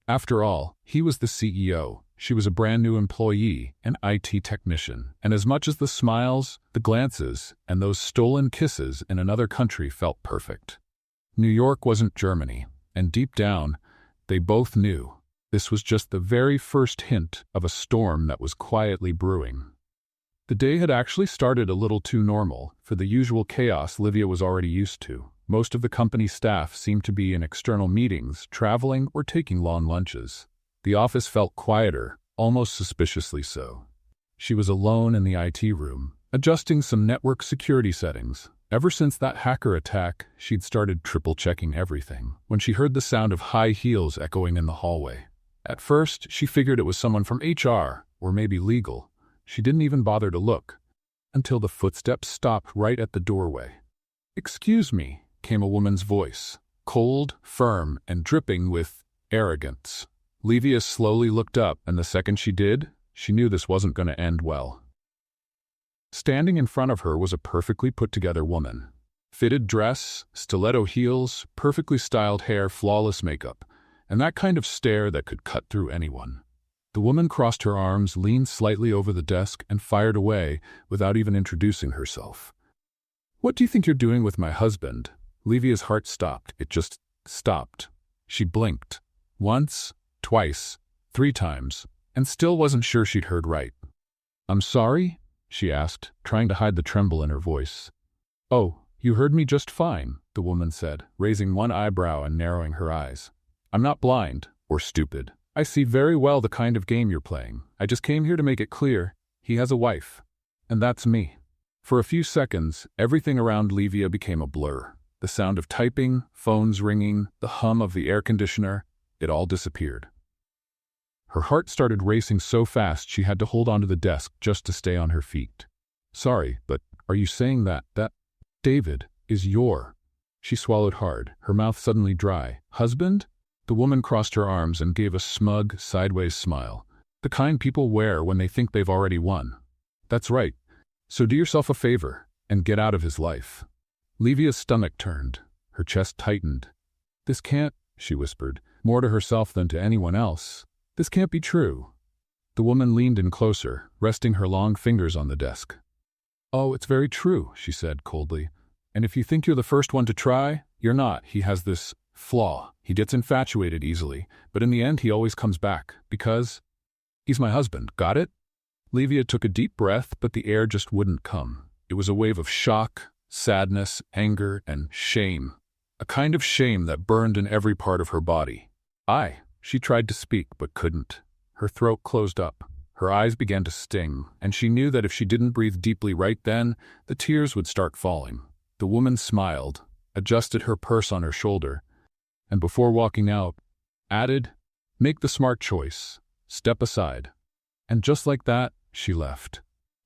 After all, he was the CEO, she was a brand new employee, an IT technician, and as much as the smiles, the glances, and those stolen kisses in another country felt perfect. New York wasn't Germany, and deep down, they both knew this was just the very first hint of a storm that was quietly brewing. The day had actually started a little too normal for the usual chaos Livia was already used to. Most of the company staff seemed to be in external meetings, traveling, or taking long lunches. The office felt quieter, almost suspiciously so. She was alone in the IT room, adjusting some network security settings. Ever since that hacker attack, she'd started triple-checking everything, when she heard the sound of high heels echoing in the hallway. At first, she figured it was someone from HR, or maybe legal. She didn't even bother to look, until the footsteps stopped right at the doorway. "Excuse me," came a woman's voice, cold, firm, and dripping with arrogance. Livia slowly looked up, and the second she did, she knew this wasn't going to end well. Standing in front of her was a perfectly put-together woman. Fitted dress, stiletto heels, perfectly styled hair, flawless makeup, and that kind of stare that could cut through anyone. The woman crossed her arms, leaned slightly over the desk, and fired away without even introducing herself. "What do you think you're doing with my husband?" Livia's heart stopped. It just stopped. She blinked. Once, twice, 3 times, and still wasn't sure she'd heard right. "I'm sorry?" she asked, trying to hide the tremble in her voice. "Oh, you heard me just fine," the woman said, raising one eyebrow and narrowing her eyes. "I'm not blind, or stupid. I see very well the kind of game you're playing. I just came here to make it clear, he has a wife. And that's me." For a few seconds, everything around Livia became a blur. The sound of typing, phones ringing, the hum of the air conditioner, it all disappeared. Her heart started racing so fast she had to hold onto the desk just to stay on her feet. "Sorry, but are you saying that David is your..." She swallowed hard, her mouth suddenly dry. Husband? The woman crossed her arms and gave a smug, sideways smile. The kind people wear when they think they've already won. That's right. So do yourself a favor and get out of his life. Livia's stomach turned. Her chest tightened. This can't, she whispered, more to herself than to anyone else. This can't be true. The woman leaned in closer, resting her long fingers on the desk. Oh, it's very true, she said coldly. And if you think you're the first one to try, you're not. He has this flaw. He gets infatuated easily, but in the end he always comes back, because he's my husband. Got it? Livia took a deep breath, but the air just wouldn't come. It was a wave of shock, sadness, anger, and shame. A kind of shame that burned in every part of her body. She tried to speak, but couldn't. Her throat closed up. Her eyes began to sting, and she knew that if she didn't breathe deeply right then, the tears would start falling. The woman smiled, adjusted her purse on her shoulder, and before walking out, added, "Make the smart choice. Step aside." And just like that, she left,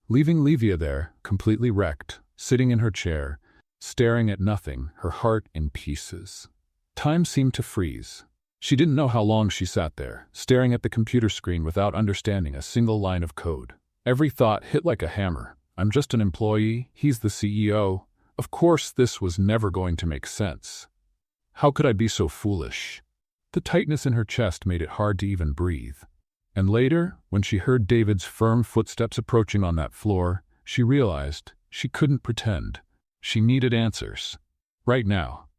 leaving Livia there, completely wrecked, sitting in her chair, staring at nothing, her heart in pieces. Time seemed to freeze. She didn't know how long she sat there, staring at the computer screen without understanding a single line of code. Every thought hit like a hammer. I'm just an employee, he's the CEO. Of course this was never going to make sense. How could I be so foolish? The tightness in her chest made it hard to even breathe. And later, when she heard David's firm footsteps approaching on that floor, she realized she couldn't pretend. She needed answers. Right now.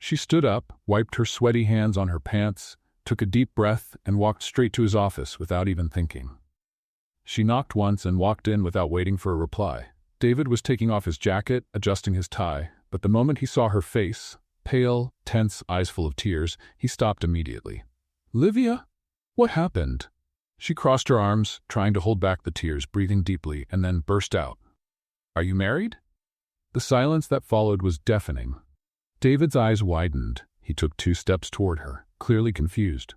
She stood up, wiped her sweaty hands on her pants, took a deep breath, and walked straight to his office without even thinking. She knocked once and walked in without waiting for a reply. David was taking off his jacket, adjusting his tie, but the moment he saw her face, pale, tense, eyes full of tears, he stopped immediately. "Livia? What happened?" She crossed her arms, trying to hold back the tears, breathing deeply, and then burst out. "Are you married?" The silence that followed was deafening. David's eyes widened. He took 2 steps toward her, clearly confused.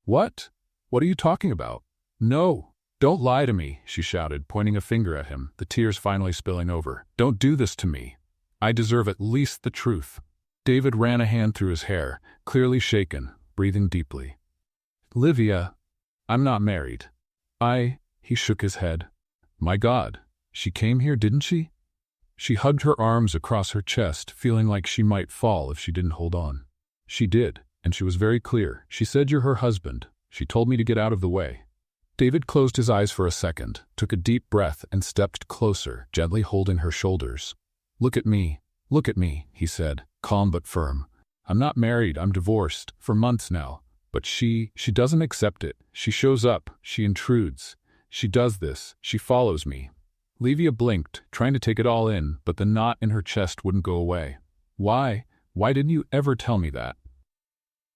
"What? What are you talking about?" "No, don't lie to me," she shouted, pointing a finger at him, the tears finally spilling over. "Don't do this to me. I deserve at least the truth." David ran a hand through his hair, clearly shaken, breathing deeply. "Livia, I'm not married." He shook his head. "My God, she came here, didn't she?" She hugged her arms across her chest, feeling like she might fall if she didn't hold on. "She did, and she was very clear. She said you're her husband. She told me to get out of the way." David closed his eyes for a second, took a deep breath, and stepped closer, gently holding her shoulders. Look at me, he said, calm but firm. "I'm not married, I'm divorced, for months now. But she doesn't accept it. She shows up, she intrudes. She does this, she follows me." Livia blinked, trying to take it all in, but the knot in her chest wouldn't go away. Why didn't you ever tell me that?"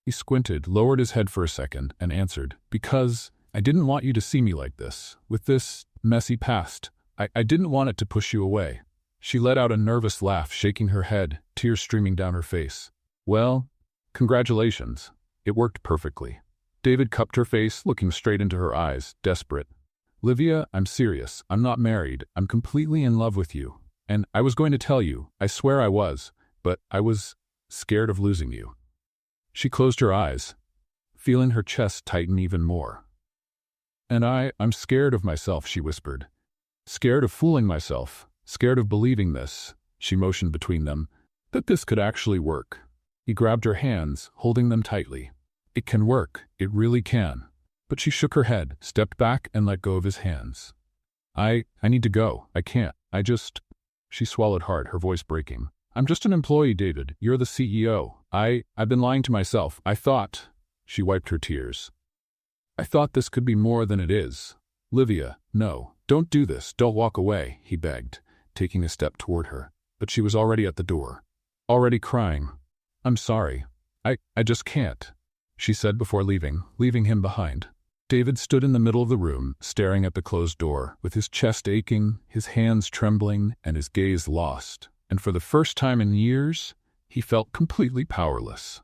He squinted, lowered his head for a second, and answered, "Because I didn't want you to see me like this, with this messy past. I didn't want it to push you away." She let out a nervous laugh, shaking her head, tears streaming down her face. "Well, congratulations. It worked perfectly." David cupped her face, looking straight into her eyes, desperate. "Livia, I'm serious. I'm not married. I'm completely in love with you. And I was going to tell you, I swear I was, but I was scared of losing you." She closed her eyes, feeling her chest tighten even more. "And I'm scared of myself," she whispered. "Scared of fooling myself. Scared of believing this," she motioned between them, "that this could actually work." He grabbed her hands, holding them tightly. "It can work. It really can." But she shook her head, stepped back, and let go of his hands. I need to go. I can't. She swallowed hard, her voice breaking. "I'm just an employee, David. You're the CEO. I've been lying to myself. I thought..." She wiped her tears. "I thought this could be more than it is." "Livia, no. Don't do this. Don't walk away," he begged, taking a step toward her. But she was already at the door, already crying. "I'm sorry. I just can't," she said before leaving him behind. David stood in the middle of the room, staring at the closed door, with his chest aching, his hands trembling, and his gaze lost. And for the first time in years, he felt completely powerless.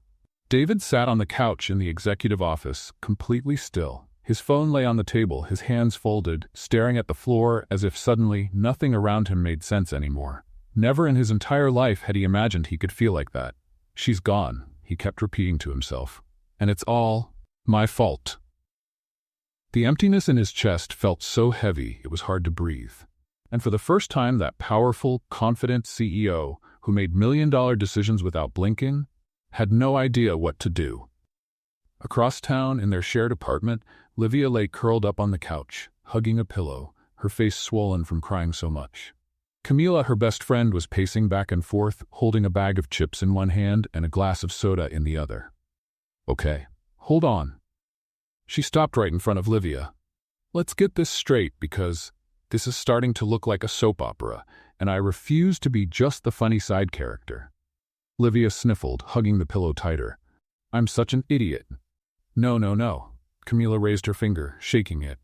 David sat on the couch in the executive office, completely still. His phone lay on the table, his hands folded, staring at the floor as if suddenly nothing around him made sense anymore. Never in his entire life had he imagined he could feel like that. She's gone, he kept repeating to himself. And it's all my fault. The emptiness in his chest felt so heavy it was hard to breathe. And for the first time, that powerful, confident CEO who made million-dollar decisions without blinking had no idea what to do. Across town, in their shared apartment, Livia lay curled up on the couch, hugging a pillow, her face swollen from crying so much. Camila, her best friend, was pacing back and forth, holding a bag of chips in one hand and a glass of soda in the other. Okay, hold on. She stopped right in front of Livia. Let's get this straight, because this is starting to look like a soap opera, and I refuse to be just the funny side character. Livia sniffled, hugging the pillow tighter. I'm such an idiot. No, no, no. Camila raised her finger, shaking it.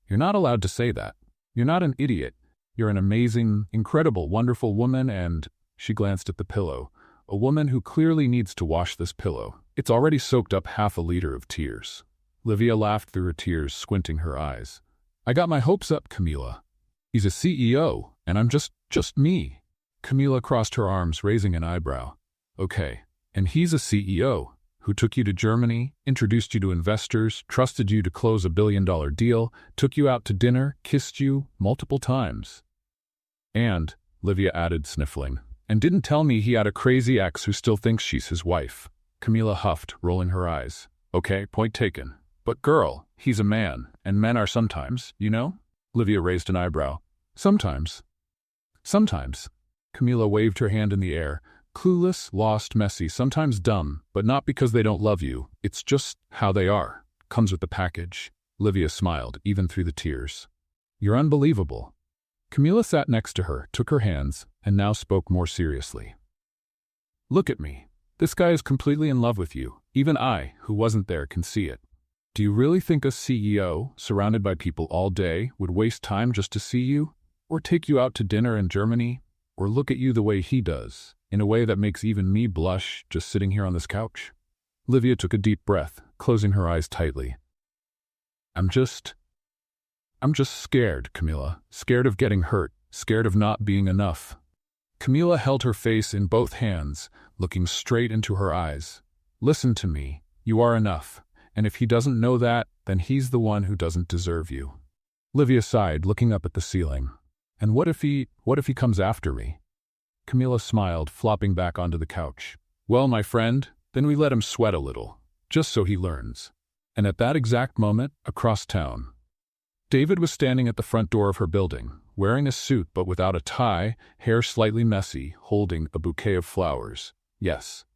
You're not allowed to say that. You're not an idiot. You're an amazing, incredible, wonderful woman, and she glanced at the pillow. A woman who clearly needs to wash this pillow. It's already soaked up half a liter of tears. Livia laughed through her tears, squinting her eyes. I got my hopes up, Camila. He's a CEO, and I'm just me. Camila crossed her arms, raising an eyebrow. Okay, and he's a CEO who took you to Germany, introduced you to investors, trusted you to close a billion-dollar deal, took you out to dinner, kissed you multiple times. And, Livia added, sniffling, and didn't tell me he had a crazy ex who still thinks she's his wife. Camila huffed, rolling her eyes. Okay, point taken. But girl, he's a man, and men are sometimes, you know? Livia raised an eyebrow. Sometimes. Sometimes. Camila waved her hand in the air. Clueless, lost, messy, sometimes dumb, but not because they don't love you. It's just how they are. Comes with the package. Livia smiled, even through the tears. You're unbelievable. Camila sat next to her, took her hands, and now spoke more seriously. Look at me. This guy is completely in love with you. Even I, who wasn't there, can see it. Do you really think a CEO, surrounded by people all day, would waste time just to see you? Or take you out to dinner in Germany? Or look at you the way he does, in a way that makes even me blush just sitting here on this couch? Livia took a deep breath, closing her eyes tightly. I'm just scared, Camila. Scared of getting hurt, scared of not being enough. Camila held her face in both hands, looking straight into her eyes. Listen to me. You are enough. And if he doesn't know that, then he's the one who doesn't deserve you. Livia sighed, looking up at the ceiling. And what if he comes after me? Camila smiled, flopping back onto the couch. Well, my friend, then we let him sweat a little, just so he learns. And at that exact moment, across town, David was standing at the front door of her building, wearing a suit but without a tie, hair slightly messy, holding a bouquet of flowers. Yes.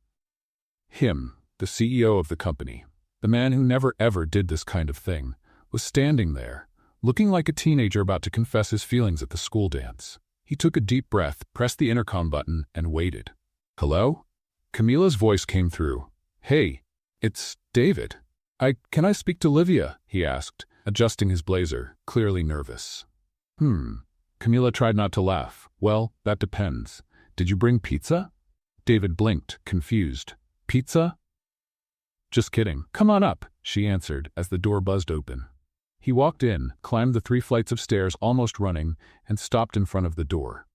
Him, the CEO of the company, the man who never ever did this kind of thing, was standing there, looking like a teenager about to confess his feelings at the school dance. He took a deep breath, pressed the intercom button, and waited. Hello? Camila's voice came through. Hey, it's David. Can I speak to Livia? He asked, adjusting his blazer, clearly nervous. Camila tried not to laugh. Well, that depends. Did you bring pizza? David blinked, confused. Pizza? Just kidding. Come on up, she answered as the door buzzed open. He walked in, climbed the 3 flights of stairs almost running, and stopped in front of the door.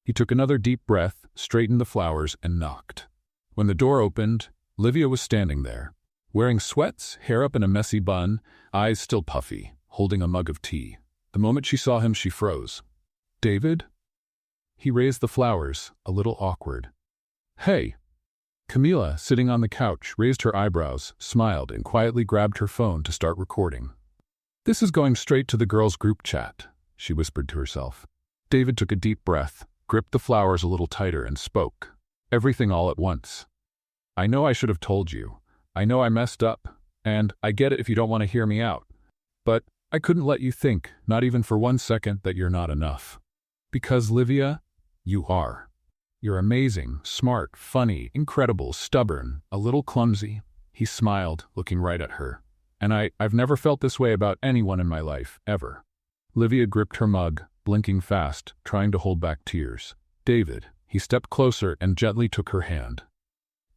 He took another deep breath, straightened the flowers, and knocked. When the door opened, Livia was standing there, wearing sweats, hair up in a messy bun, eyes still puffy, holding a mug of tea. The moment she saw him, she froze. David? He raised the flowers, a little awkward. Hey. Camila, sitting on the couch, raised her eyebrows, smiled, and quietly grabbed her phone to start recording. This is going straight to the girls' group chat, she whispered to herself. David took a deep breath, gripped the flowers a little tighter, and spoke. Everything all at once. I know I should have told you. I know I messed up, and I get it if you don't want to hear me out. But I couldn't let you think, not even for 1 second, that you're not enough. Because, Livia, you are. You're amazing, smart, funny, incredible, stubborn, a little clumsy. He smiled, looking right at her. And I've never felt this way about anyone in my life, ever. Livia gripped her mug, blinking fast, trying to hold back tears. David, he stepped closer and gently took her hand.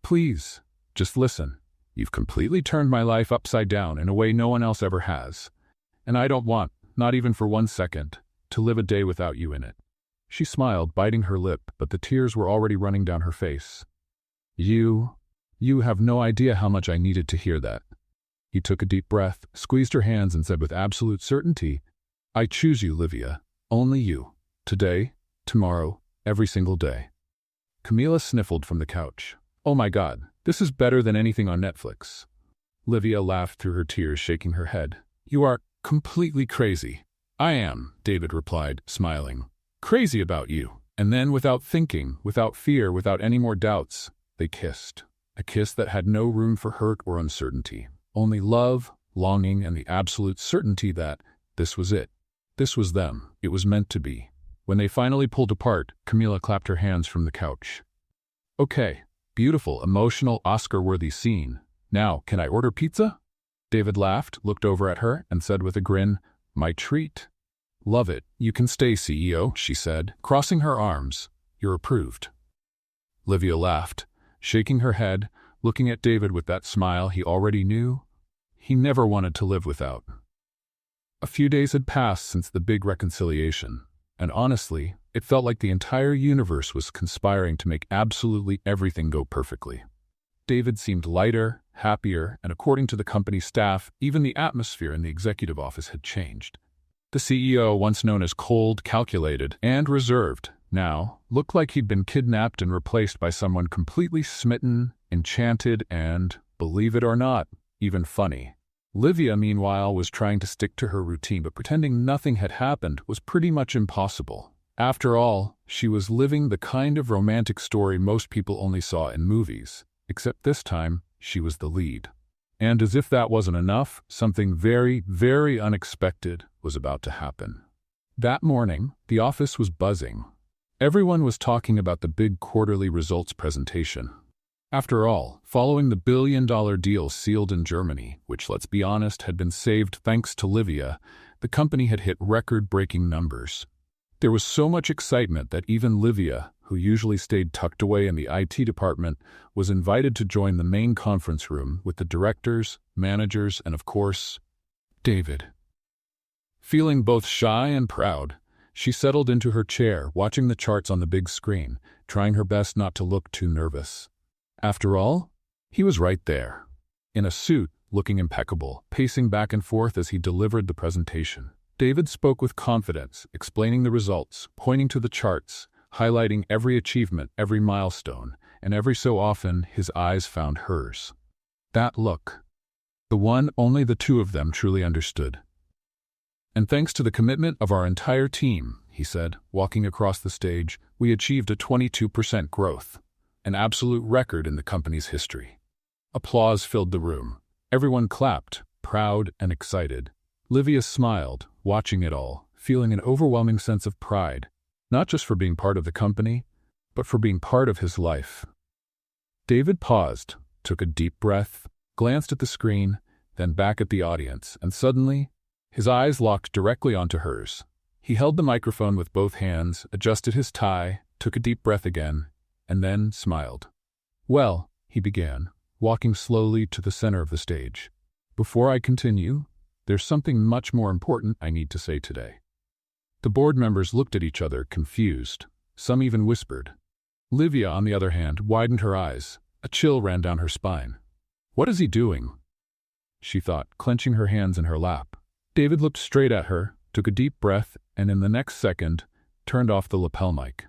Please, just listen. You've completely turned my life upside down in a way no one else ever has. And I don't want, not even for 1 second, to live a day without you in it. She smiled, biting her lip, but the tears were already running down her face. You have no idea how much I needed to hear that." He took a deep breath, squeezed her hands, and said with absolute certainty, "I choose you, Livia. Only you. Today, tomorrow, every single day." Camila sniffled from the couch. "Oh my God, this is better than anything on Netflix." Livia laughed through her tears, shaking her head. "You are completely crazy." "I am," David replied, smiling. "Crazy about you." And then, without thinking, without fear, without any more doubts, they kissed. A kiss that had no room for hurt or uncertainty. Only love, longing, and the absolute certainty that this was it. This was them. It was meant to be. When they finally pulled apart, Camila clapped her hands from the couch. "Okay, beautiful, emotional, Oscar-worthy scene. Now, can I order pizza?" David laughed, looked over at her, and said with a grin, "My treat." "Love it. You can stay, CEO," she said, crossing her arms. "You're approved." Livia laughed, shaking her head, looking at David with that smile he already knew he never wanted to live without. A few days had passed since the big reconciliation, and honestly, it felt like the entire universe was conspiring to make absolutely everything go perfectly. David seemed lighter, happier, and according to the company staff, even the atmosphere in the executive office had changed. The CEO, once known as cold, calculated, and reserved, now looked like he'd been kidnapped and replaced by someone completely smitten, enchanted, and, believe it or not, even funny. Livia, meanwhile, was trying to stick to her routine, but pretending nothing had happened was pretty much impossible. After all, she was living the kind of romantic story most people only saw in movies, except this time, she was the lead. And as if that wasn't enough, something very, very unexpected was about to happen. That morning, the office was buzzing. Everyone was talking about the big quarterly results presentation. After all, following the billion-dollar deal sealed in Germany, which, let's be honest, had been saved thanks to Livia, the company had hit record-breaking numbers. There was so much excitement that even Livia, who usually stayed tucked away in the IT department, was invited to join the main conference room with the directors, managers, and of course, David. Feeling both shy and proud, she settled into her chair, watching the charts on the big screen, trying her best not to look too nervous. After all, he was right there, in a suit, looking impeccable, pacing back and forth as he delivered the presentation. David spoke with confidence, explaining the results, pointing to the charts, highlighting every achievement, every milestone, and every so often his eyes found hers. That look, the one only the two of them truly understood. "And thanks to the commitment of our entire team," he said, walking across the stage, "we achieved a 22% growth, an absolute record in the company's history." Applause filled the room. Everyone clapped, proud and excited. Livia smiled, watching it all, feeling an overwhelming sense of pride, not just for being part of the company, but for being part of his life. David paused, took a deep breath, glanced at the screen, then back at the audience, and suddenly, his eyes locked directly onto hers. He held the microphone with both hands, adjusted his tie, took a deep breath again, and then smiled. "Well," he began, walking slowly to the center of the stage. "Before I continue, there's something much more important I need to say today." The board members looked at each other, confused. Some even whispered. Livia, on the other hand, widened her eyes. A chill ran down her spine. "What is he doing?" she thought, clenching her hands in her lap. David looked straight at her, took a deep breath, and in the next second, turned off the lapel mic.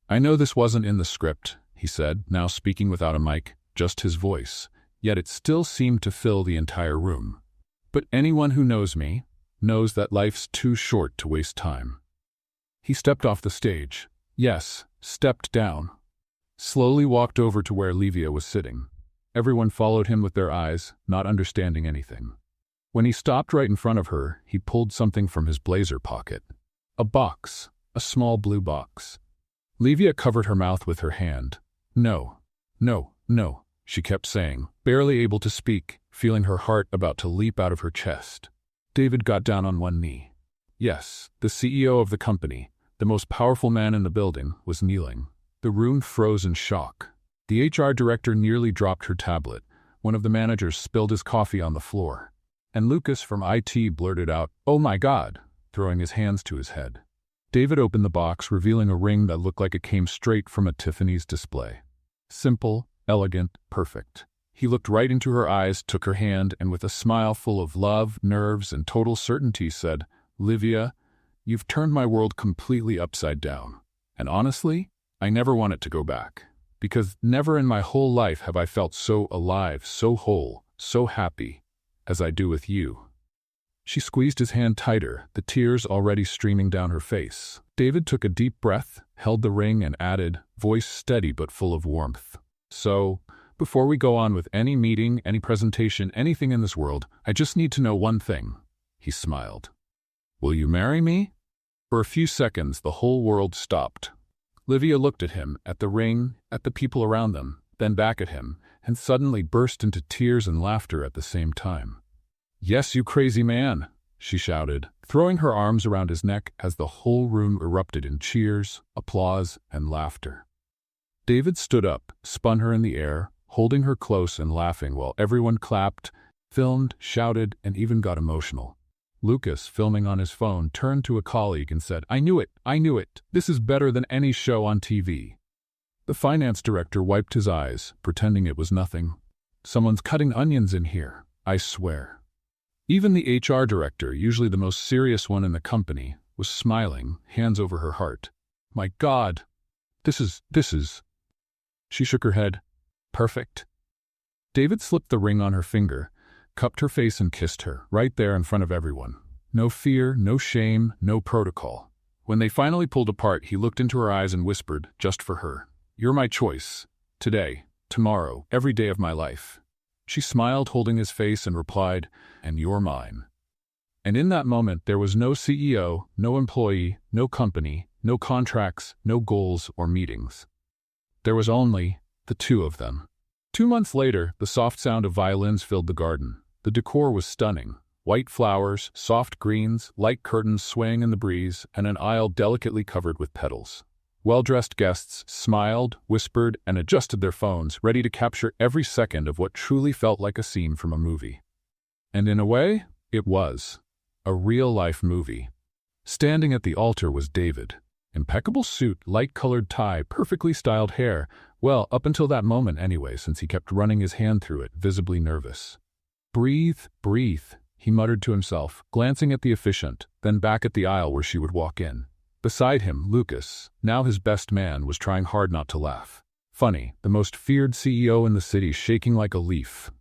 "I know this wasn't in the script," he said, now speaking without a mic, just his voice, yet it still seemed to fill the entire room. "But anyone who knows me knows that life's too short to waste time." He stepped off the stage. Yes, stepped down. Slowly walked over to where Livia was sitting. Everyone followed him with their eyes, not understanding anything. When he stopped right in front of her, he pulled something from his blazer pocket. A box, a small blue box. Livia covered her mouth with her hand. "No, no, no," she kept saying, barely able to speak, feeling her heart about to leap out of her chest. David got down on one knee. Yes, the CEO of the company, the most powerful man in the building, was kneeling. The room froze in shock. The HR director nearly dropped her tablet. One of the managers spilled his coffee on the floor. And Lucas from IT blurted out, "Oh my God," throwing his hands to his head. David opened the box, revealing a ring that looked like it came straight from a Tiffany's display. Simple, elegant, perfect. He looked right into her eyes, took her hand, and with a smile full of love, nerves, and total certainty said, "Livia, you've turned my world completely upside down. And honestly, I never want it to go back. Because never in my whole life have I felt so alive, so whole, so happy, as I do with you." She squeezed his hand tighter, the tears already streaming down her face. David took a deep breath, held the ring, and added, voice steady but full of warmth, "So, before we go on with any meeting, any presentation, anything in this world, I just need to know one thing." He smiled. "Will you marry me?" For a few seconds, the whole world stopped. Livia looked at him, at the ring, at the people around them, then back at him, and suddenly burst into tears and laughter at the same time. "Yes, you crazy man," she shouted, throwing her arms around his neck as the whole room erupted in cheers, applause, and laughter. David stood up, spun her in the air, holding her close and laughing while everyone clapped, filmed, shouted, and even got emotional. Lucas, filming on his phone, turned to a colleague and said, I knew it, this is better than any show on TV." The finance director wiped his eyes, pretending it was nothing. "Someone's cutting onions in here, I swear." Even the HR director, usually the most serious one in the company, was smiling, hands over her heart. "My God, this is... She shook her head. "Perfect." David slipped the ring on her finger, cupped her face and kissed her, right there in front of everyone. No fear, no shame, no protocol. When they finally pulled apart, he looked into her eyes and whispered, just for her, "You're my choice. Today, tomorrow, every day of my life." She smiled, holding his face, and replied, "And you're mine." And in that moment, there was no CEO, no employee, no company, no contracts, no goals or meetings. There was only the two of them. 2 months later, the soft sound of violins filled the garden. The decor was stunning. White flowers, soft greens, light curtains swaying in the breeze, and an aisle delicately covered with petals. Well-dressed guests smiled, whispered, and adjusted their phones, ready to capture every second of what truly felt like a scene from a movie. And in a way, it was. A real-life movie. Standing at the altar was David. Impeccable suit, light-colored tie, perfectly styled hair. Well, up until that moment anyway, since he kept running his hand through it, visibly nervous. "Breathe, breathe," he muttered to himself, glancing at the officiant, then back at the aisle where she would walk in. Beside him, Lucas, now his best man, was trying hard not to laugh. Funny, the most feared CEO in the city shaking like a leaf.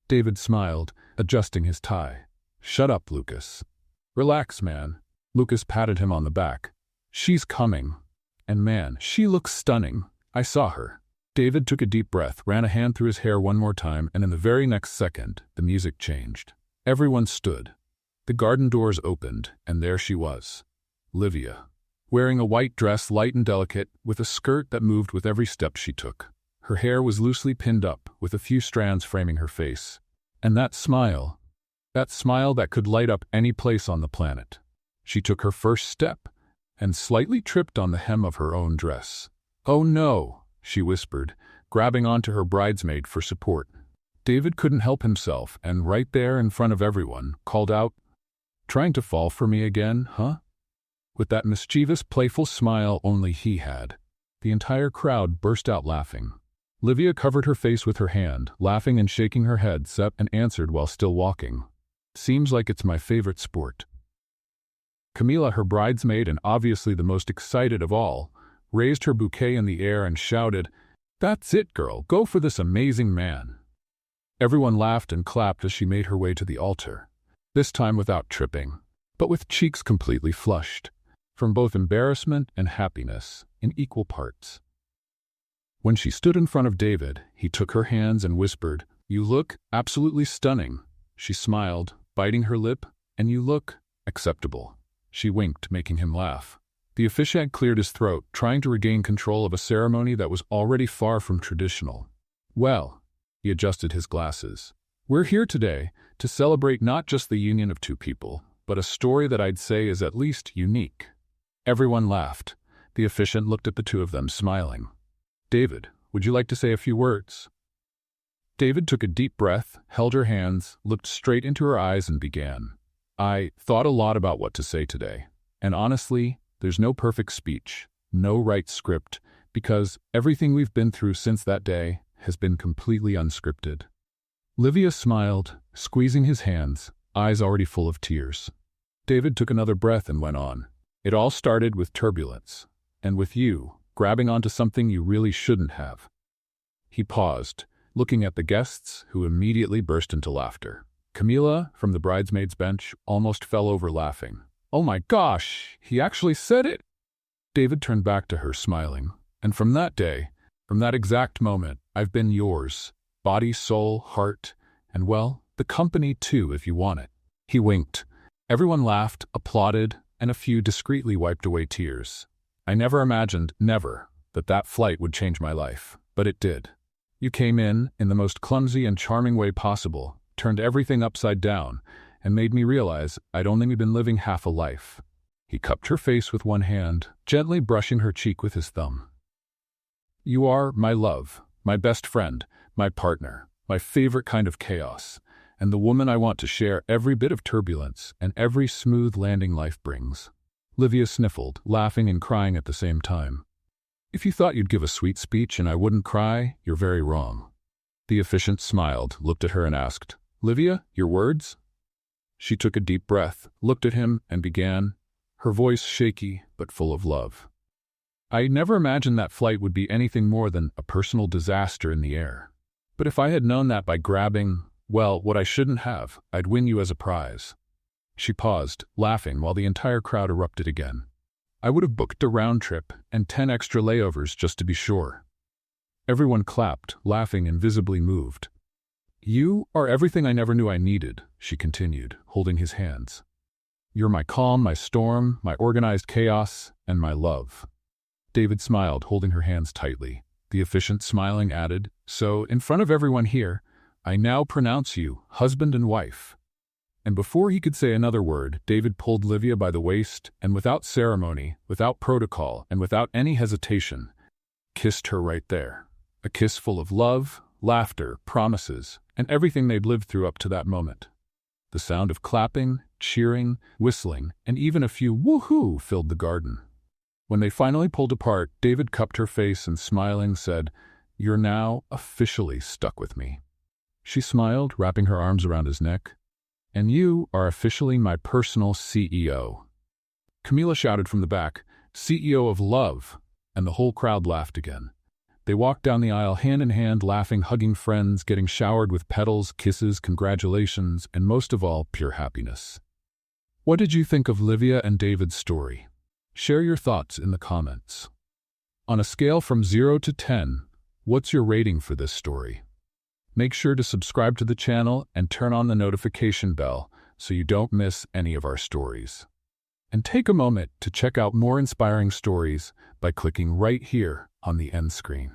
David smiled, adjusting his tie. "Shut up, Lucas. Relax, man." Lucas patted him on the back. "She's coming. And man, she looks stunning. I saw her." David took a deep breath, ran a hand through his hair one more time, and in the very next second, the music changed. Everyone stood. The garden doors opened, and there she was. Livia. Wearing a white dress, light and delicate, with a skirt that moved with every step she took. Her hair was loosely pinned up, with a few strands framing her face. And that smile that could light up any place on the planet. She took her first step, and slightly tripped on the hem of her own dress. "Oh no," she whispered, grabbing onto her bridesmaid for support. David couldn't help himself, and right there in front of everyone, called out, "Trying to fall for me again, huh?" With that mischievous, playful smile only he had. The entire crowd burst out laughing. Livia covered her face with her hand, laughing and shaking her head, and answered while still walking, "Seems like it's my favorite sport." Camila, her bridesmaid and obviously the most excited of all, raised her bouquet in the air and shouted, "That's it, girl, go for this amazing man." Everyone laughed and clapped as she made her way to the altar, this time without tripping, but with cheeks completely flushed, from both embarrassment and happiness, in equal parts. When she stood in front of David, he took her hands and whispered, "You look absolutely stunning." She smiled, biting her lip, "And you look acceptable." She winked, making him laugh. The officiant cleared his throat, trying to regain control of a ceremony that was already far from traditional. "Well," he adjusted his glasses, "we're here today to celebrate not just the union of two people, but a story that I'd say is at least unique." Everyone laughed. The officiant looked at the two of them, smiling. "David, would you like to say a few words?" David took a deep breath, held her hands, looked straight into her eyes and began. "I thought a lot about what to say today, and honestly, there's no perfect speech, no right script, because everything we've been through since that day, has been completely unscripted. Livia smiled, squeezing his hands, eyes already full of tears. David took another breath and went on. It all started with turbulence, and with you grabbing onto something you really shouldn't have. He paused, looking at the guests, who immediately burst into laughter. Camila, from the bridesmaids' bench, almost fell over laughing. "Oh my gosh, he actually said it!" David turned back to her, smiling. "And from that day, from that exact moment, I've been yours. Body, soul, heart, and well, the company too, if you want it." He winked. Everyone laughed, applauded, and a few discreetly wiped away tears. "I never imagined, never, that flight would change my life. But it did. You came in the most clumsy and charming way possible, turned everything upside down, and made me realize I'd only been living half a life." He cupped her face with one hand, gently brushing her cheek with his thumb. "You are my love, my best friend, my partner, my favorite kind of chaos, and the woman I want to share every bit of turbulence and every smooth landing life brings." Livia sniffled, laughing and crying at the same time. "If you thought you'd give a sweet speech and I wouldn't cry, you're very wrong." The officiant smiled, looked at her and asked, "Livia, your words?" She took a deep breath, looked at him, and began, her voice shaky but full of love. "I never imagined that flight would be anything more than a personal disaster in the air. But if I had known that by grabbing, well, what I shouldn't have, I'd win you as a prize." She paused, laughing while the entire crowd erupted again. "I would have booked a round trip and 10 extra layovers just to be sure." Everyone clapped, laughing and visibly moved. "You are everything I never knew I needed," she continued, holding his hands. "You're my calm, my storm, my organized chaos, and my love." David smiled, holding her hands tightly. The officiant, smiling, added, "So, in front of everyone here, I now pronounce you husband and wife." And before he could say another word, David pulled Livia by the waist and without ceremony, without protocol, and without any hesitation, kissed her right there. A kiss full of love, laughter, promises, and everything they'd lived through up to that moment. The sound of clapping, cheering, whistling, and even a few woohoo filled the garden. When they finally pulled apart, David cupped her face and smiling said, "You're now officially stuck with me." She smiled, wrapping her arms around his neck. "And you are officially my personal CEO." Camila shouted from the back, "CEO of love," and the whole crowd laughed again. They walked down the aisle hand in hand, laughing, hugging friends, getting showered with petals, kisses, congratulations, and most of all, pure happiness. What did you think of Livia and David's story? Share your thoughts in the comments. On a scale from 0 to 10, what's your rating for this story? Make sure to subscribe to the channel and turn on the notification bell so you don't miss any of our stories. And take a moment to check out more inspiring stories by clicking right here on the end screen.